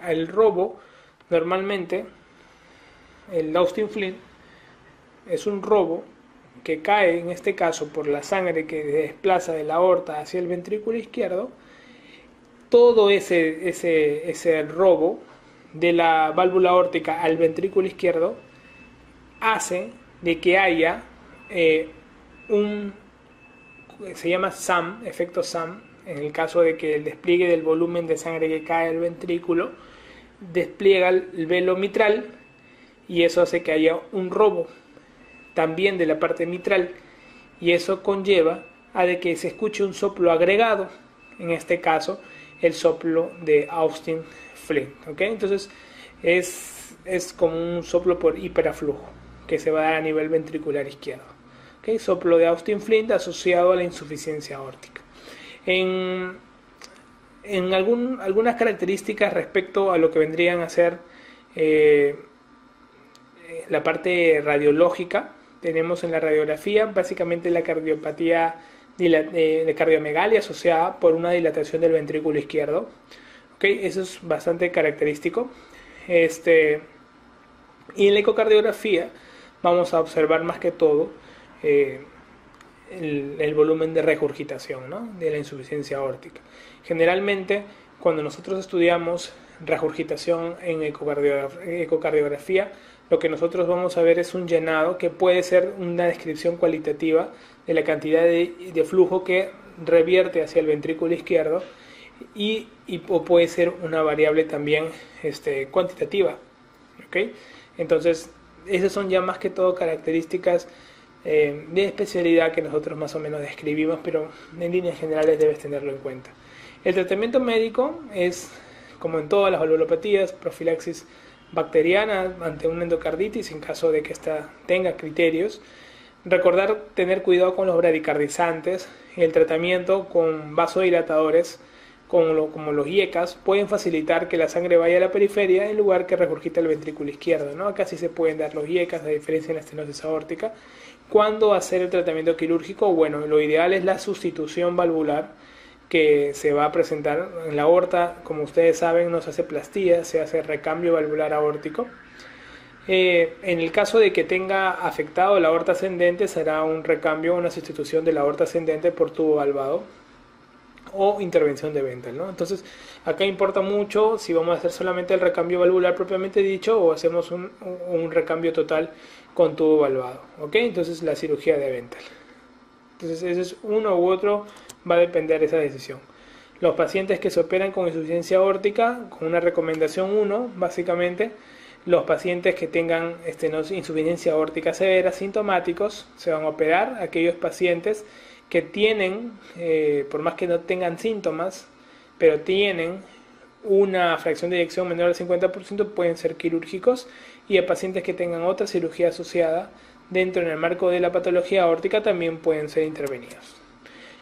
El robo, normalmente, el Austin-Flint, es un robo que cae, en este caso, por la sangre que se desplaza de la aorta hacia el ventrículo izquierdo. Todo ese robo de la válvula aórtica al ventrículo izquierdo hace de que haya se llama SAM, efecto SAM, en el caso de que el despliegue del volumen de sangre que cae al ventrículo despliega el velo mitral, y eso hace que haya un robo también de la parte mitral, y eso conlleva a de que se escuche un soplo agregado, en este caso el soplo de Austin-Flint, ¿okay? Entonces es como un soplo por hiperaflujo que se va a dar a nivel ventricular izquierdo, ¿okay? Soplo de Austin-Flint asociado a la insuficiencia aórtica. En algunas características respecto a lo que vendrían a ser la parte radiológica, tenemos en la radiografía básicamente la cardiopatía de cardiomegalia asociada por una dilatación del ventrículo izquierdo, ¿Ok? Eso es bastante característico. Y en la ecocardiografía vamos a observar más que todo eh, el volumen de regurgitación, ¿no? De la insuficiencia aórtica. Generalmente, cuando nosotros estudiamos regurgitación en ecocardiografía, lo que nosotros vamos a ver es un llenado que puede ser una descripción cualitativa de la cantidad de flujo que revierte hacia el ventrículo izquierdo o puede ser una variable también cuantitativa. ¿Okay? Entonces, esas son ya más que todo características de especialidad que nosotros más o menos describimos, pero en líneas generales debes tenerlo en cuenta. El tratamiento médico es, como en todas las valvulopatías, profilaxis bacteriana ante una endocarditis en caso de que ésta tenga criterios. Recordar tener cuidado con los bradicardizantes y el tratamiento con vasodilatadores como los IECAS pueden facilitar que la sangre vaya a la periferia en lugar que regurgite el ventrículo izquierdo, ¿no? Acá sí se pueden dar los IECAS, a diferencia de la estenosis aórtica. ¿Cuándo hacer el tratamiento quirúrgico? Bueno, lo ideal es la sustitución valvular que se va a presentar en la aorta. Como ustedes saben, no se hace plastía, se hace recambio valvular aórtico. En el caso de que tenga afectado la aorta ascendente, será un recambio, una sustitución de la aorta ascendente por tubo valvado o intervención de Bentall, ¿no? Entonces, acá importa mucho si vamos a hacer solamente el recambio valvular propiamente dicho o hacemos un recambio total con tubo valvado, ¿ok? Entonces, la cirugía de Bentall. Entonces, ese es uno u otro, va a depender de esa decisión. Los pacientes que se operan con insuficiencia aórtica, con una recomendación 1, básicamente, los pacientes que tengan insuficiencia aórtica severa, sintomáticos, se van a operar. Aquellos pacientes que tienen, por más que no tengan síntomas, pero tienen una fracción de eyección menor al 50%, pueden ser quirúrgicos, y a pacientes que tengan otra cirugía asociada dentro en el marco de la patología aórtica también pueden ser intervenidos.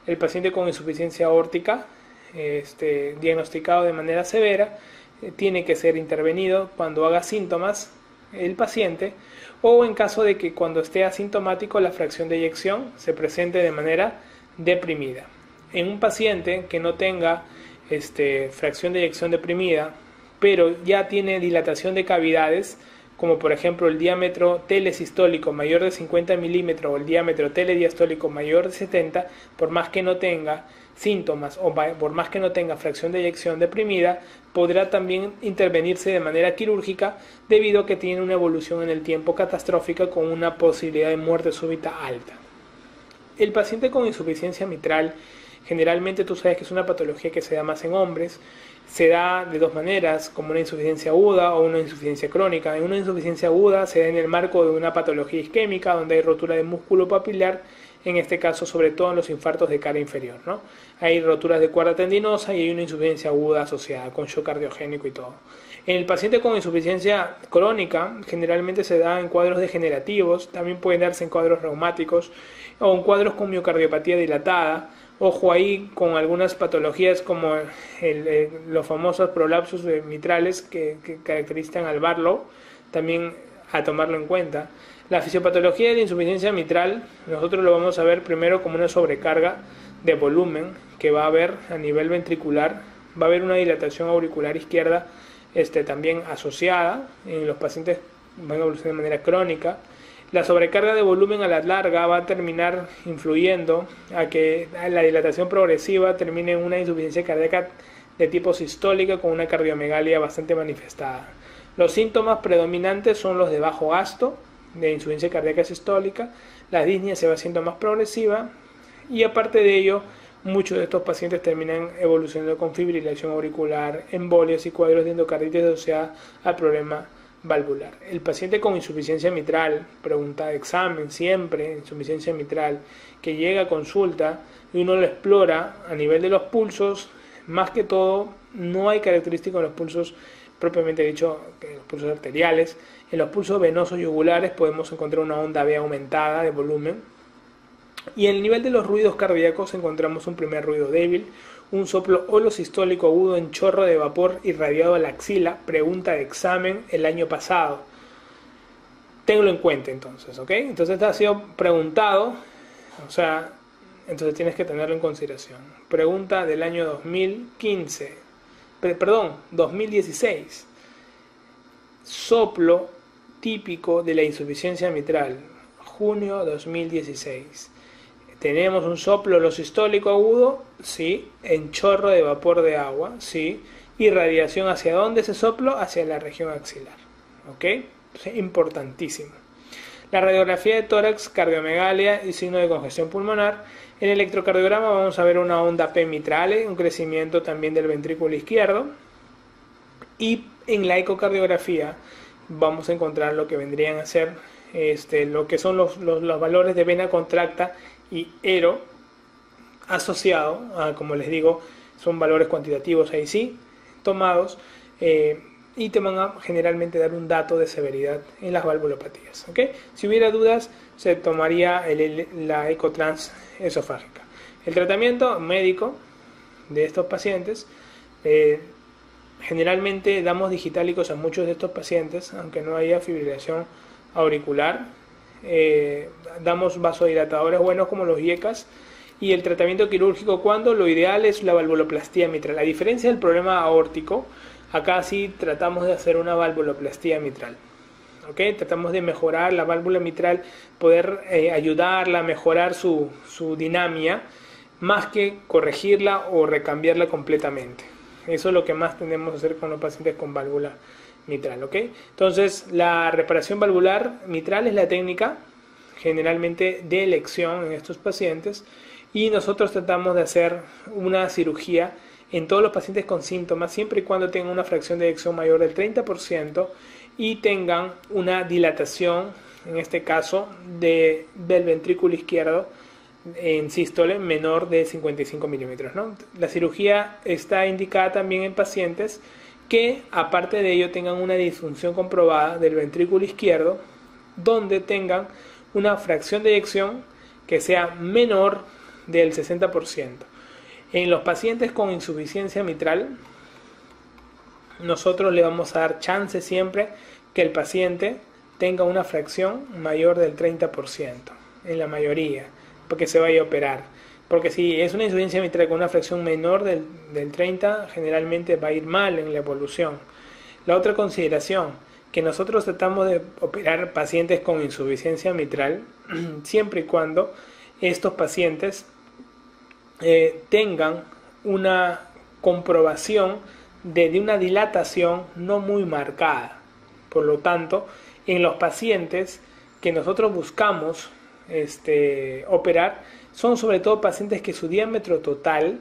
El paciente con insuficiencia aórtica diagnosticado de manera severa tiene que ser intervenido cuando haga síntomas el paciente, o en caso de que cuando esté asintomático la fracción de eyección se presente de manera deprimida. En un paciente que no tenga fracción de eyección deprimida, pero ya tiene dilatación de cavidades, como por ejemplo el diámetro telesistólico mayor de 50 milímetros o el diámetro telediastólico mayor de 70, por más que no tenga síntomas o por más que no tenga fracción de eyección deprimida, podrá también intervenirse de manera quirúrgica debido a que tiene una evolución en el tiempo catastrófica con una posibilidad de muerte súbita alta. El paciente con insuficiencia mitral, generalmente tú sabes que es una patología que se da más en hombres, se da de dos maneras, como una insuficiencia aguda o una insuficiencia crónica. En una insuficiencia aguda se da en el marco de una patología isquémica donde hay rotura de músculo papilar, en este caso sobre todo en los infartos de cara inferior, ¿no? Hay roturas de cuerda tendinosa y hay una insuficiencia aguda asociada con shock cardiogénico y todo. En el paciente con insuficiencia crónica generalmente se da en cuadros degenerativos, también pueden darse en cuadros reumáticos o en cuadros con miocardiopatía dilatada. Ojo ahí con algunas patologías como los famosos prolapsos mitrales que caracterizan al Barlow, también a tomarlo en cuenta. La fisiopatología de la insuficiencia mitral, nosotros lo vamos a ver primero como una sobrecarga de volumen que va a haber a nivel ventricular, va a haber una dilatación auricular izquierda también asociada en los pacientes que van a evolucionar de manera crónica. La sobrecarga de volumen a la larga va a terminar influyendo a que la dilatación progresiva termine en una insuficiencia cardíaca de tipo sistólica con una cardiomegalia bastante manifestada. Los síntomas predominantes son los de bajo gasto, de insuficiencia cardíaca sistólica, la disnea se va haciendo más progresiva y aparte de ello, muchos de estos pacientes terminan evolucionando con fibrilación auricular, embolias y cuadros de endocarditis asociada al problema valvular. El paciente con insuficiencia mitral, pregunta de examen siempre, insuficiencia mitral, que llega a consulta y uno lo explora a nivel de los pulsos, más que todo no hay características en los pulsos propiamente dicho, los pulsos arteriales. En los pulsos venosos yugulares podemos encontrar una onda B aumentada de volumen. Y en el nivel de los ruidos cardíacos encontramos un primer ruido débil, un soplo holosistólico agudo en chorro de vapor irradiado a la axila, pregunta de examen el año pasado. Ténlo en cuenta entonces, ¿ok? Entonces esto ha sido preguntado, o sea, entonces tienes que tenerlo en consideración. Pregunta del año 2015. 2016. Soplo típico de la insuficiencia mitral, junio 2016. Tenemos un soplo losistólico agudo, sí, en chorro de vapor de agua, sí, irradiación hacia dónde ese soplo, hacia la región axilar, ¿ok? Es importantísimo. La radiografía de tórax, cardiomegalia y signo de congestión pulmonar. En el electrocardiograma vamos a ver una onda P mitral, un crecimiento también del ventrículo izquierdo. Y en la ecocardiografía vamos a encontrar lo que vendrían a ser lo que son los valores de vena contracta y ero asociado a, como les digo, son valores cuantitativos ahí sí, tomados, y te van a generalmente dar un dato de severidad en las valvulopatías, ¿okay? Si hubiera dudas, se tomaría la ecotrans esofágica. El tratamiento médico de estos pacientes, generalmente damos digitálicos a muchos de estos pacientes, aunque no haya fibrilación auricular. Damos vasodilatadores buenos como los IECAS, y el tratamiento quirúrgico, cuando lo ideal es la valvuloplastía mitral. A diferencia del problema aórtico, acá sí tratamos de hacer una valvuloplastía mitral, ¿okay? Tratamos de mejorar la válvula mitral, poder ayudarla a mejorar su dinamia, más que corregirla o recambiarla completamente. Eso es lo que más tendemos a hacer con los pacientes con válvula mitral, ¿ok? Entonces, la reparación valvular mitral es la técnica generalmente de elección en estos pacientes, y nosotros tratamos de hacer una cirugía en todos los pacientes con síntomas, siempre y cuando tengan una fracción de eyección mayor del 30% y tengan una dilatación, en este caso, del ventrículo izquierdo en sístole menor de 55 milímetros, ¿no? La cirugía está indicada también en pacientes que, aparte de ello, tengan una disfunción comprobada del ventrículo izquierdo, donde tengan una fracción de eyección que sea menor del 60%. En los pacientes con insuficiencia mitral, nosotros le vamos a dar chance siempre que el paciente tenga una fracción mayor del 30%, en la mayoría, porque se vaya a operar. Porque si es una insuficiencia mitral con una fracción menor del 30, generalmente va a ir mal en la evolución. La otra consideración, que nosotros tratamos de operar pacientes con insuficiencia mitral, siempre y cuando estos pacientes tengan una comprobación de una dilatación no muy marcada. Por lo tanto, en los pacientes que nosotros buscamos operar, son sobre todo pacientes que su diámetro total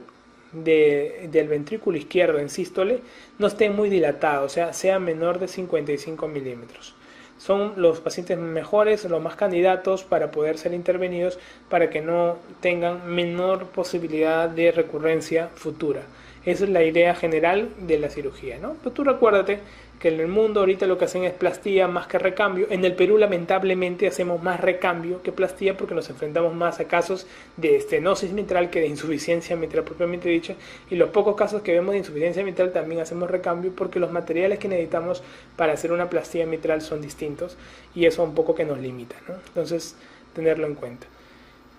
del ventrículo izquierdo en sístole no esté muy dilatado, o sea menor de 55 milímetros. Son los pacientes mejores, los más candidatos para poder ser intervenidos, para que no tengan menor posibilidad de recurrencia futura. Esa es la idea general de la cirugía, ¿no? Pero tú recuérdate que en el mundo ahorita lo que hacen es plastía más que recambio. En el Perú, lamentablemente, hacemos más recambio que plastía, porque nos enfrentamos más a casos de estenosis mitral que de insuficiencia mitral propiamente dicha, y los pocos casos que vemos de insuficiencia mitral también hacemos recambio, porque los materiales que necesitamos para hacer una plastía mitral son distintos, y eso un poco que nos limita, ¿no? Entonces, tenerlo en cuenta.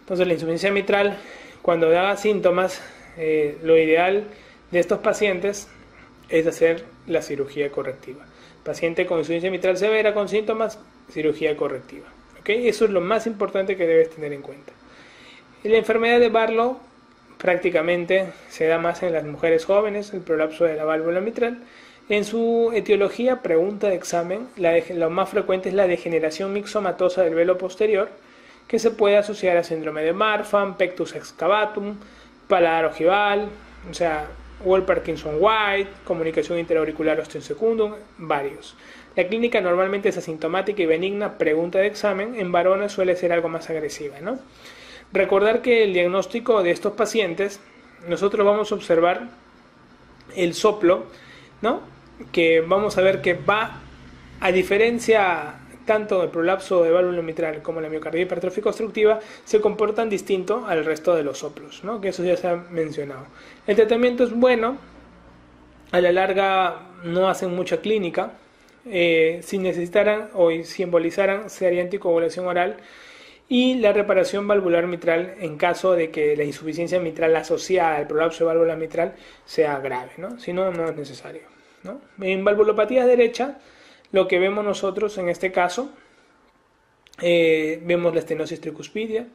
Entonces, la insuficiencia mitral, cuando da síntomas, lo ideal de estos pacientes es hacer la cirugía correctiva. Paciente con insuficiencia mitral severa con síntomas, cirugía correctiva, ¿okay? Eso es lo más importante que debes tener en cuenta. La enfermedad de Barlow prácticamente se da más en las mujeres jóvenes, el prolapso de la válvula mitral. En su etiología, pregunta de examen, lo más frecuente es la degeneración mixomatosa del velo posterior, que se puede asociar a síndrome de Marfan, pectus excavatum, paladar ojival, o sea, Wolff-Parkinson-White, comunicación interauricular osteosecundum, varios. La clínica normalmente es asintomática y benigna, pregunta de examen. En varones suele ser algo más agresiva, ¿no? Recordar que el diagnóstico de estos pacientes, nosotros vamos a observar el soplo, ¿no? Que vamos a ver que va, a diferencia tanto del prolapso de válvula mitral como la miocarditis hipertrófica obstructiva, se comportan distinto al resto de los soplos, ¿no? Que eso ya se ha mencionado. El tratamiento es bueno, a la larga no hacen mucha clínica. Si necesitaran o si embolizaran, se haría anticoagulación oral, y la reparación valvular mitral en caso de que la insuficiencia mitral asociada al prolapso de válvula mitral sea grave, ¿no? Si no, no es necesario, ¿no? En valvulopatía derecha, lo que vemos nosotros en este caso, vemos la estenosis tricuspidia,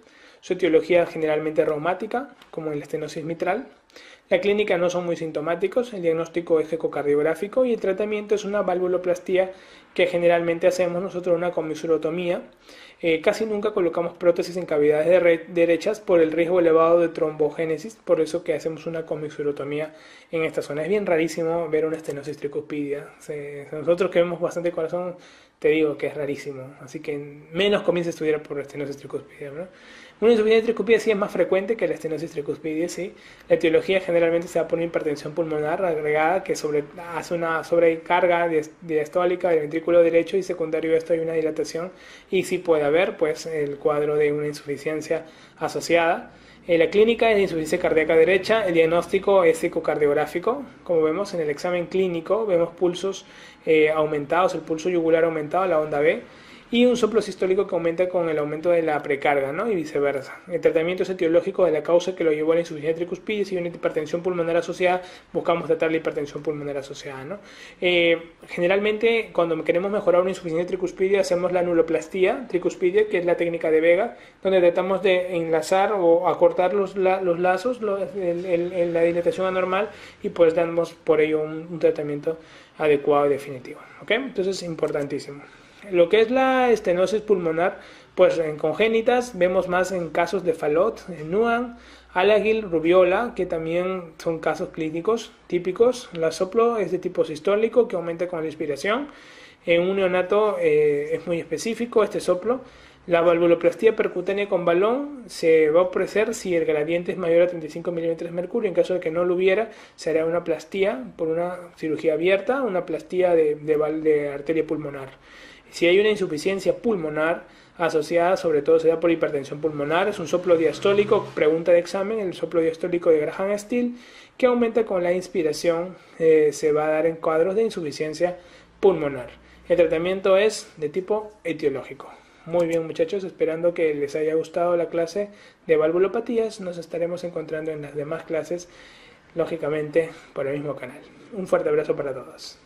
su etiología generalmente reumática, como en la estenosis mitral. La clínica no son muy sintomáticos, el diagnóstico es ecocardiográfico y el tratamiento es una valvuloplastía que generalmente hacemos nosotros una comisurotomía. Casi nunca colocamos prótesis en cavidades derechas por el riesgo elevado de trombogénesis, por eso que hacemos una comisurotomía en esta zona. Es bien rarísimo ver una estenosis tricuspidia. Nosotros que vemos bastante corazón, te digo que es rarísimo, así que menos comienza a estudiar por estenosis tricuspidia, ¿no? Una insuficiencia tricuspidia sí es más frecuente que la estenosis tricuspidia, sí. La etiología generalmente se da por una hipertensión pulmonar agregada que hace una sobrecarga diastólica del ventrículo derecho y secundario a esto hay una dilatación y sí puede haber pues el cuadro de una insuficiencia asociada. La clínica es de insuficiencia cardíaca derecha, el diagnóstico es ecocardiográfico, como vemos en el examen clínico, vemos pulsos aumentados, el pulso yugular aumentado, la onda B, y un soplo sistólico que aumenta con el aumento de la precarga, ¿no? Y viceversa. El tratamiento es etiológico de la causa que lo llevó a la insuficiencia tricuspidia. Si hay una hipertensión pulmonar asociada, buscamos tratar la hipertensión pulmonar asociada, ¿no? Generalmente, cuando queremos mejorar una insuficiencia tricuspidia, hacemos la anuloplastía tricuspidia, que es la técnica de Vega, donde tratamos de enlazar o acortar los lazos, la dilatación anormal, y pues damos por ello un tratamiento adecuado y definitivo, ¿ok? Entonces es importantísimo. Lo que es la estenosis pulmonar, pues en congénitas vemos más en casos de Fallot, en Nuan, Alagil, Rubiola, que también son casos clínicos típicos. La soplo es de tipo sistólico que aumenta con la inspiración. En un neonato es muy específico este soplo. La valvuloplastía percutánea con balón se va a ofrecer si el gradiente es mayor a 35 milímetros de mercurio. En caso de que no lo hubiera, se hará una plastía por una cirugía abierta, una plastía de arteria pulmonar. Si hay una insuficiencia pulmonar asociada, sobre todo se da por hipertensión pulmonar, es un soplo diastólico, pregunta de examen, el soplo diastólico de Graham-Still, que aumenta con la inspiración, se va a dar en cuadros de insuficiencia pulmonar. El tratamiento es de tipo etiológico. Muy bien, muchachos, esperando que les haya gustado la clase de valvulopatías. Nos estaremos encontrando en las demás clases, lógicamente, por el mismo canal. Un fuerte abrazo para todos.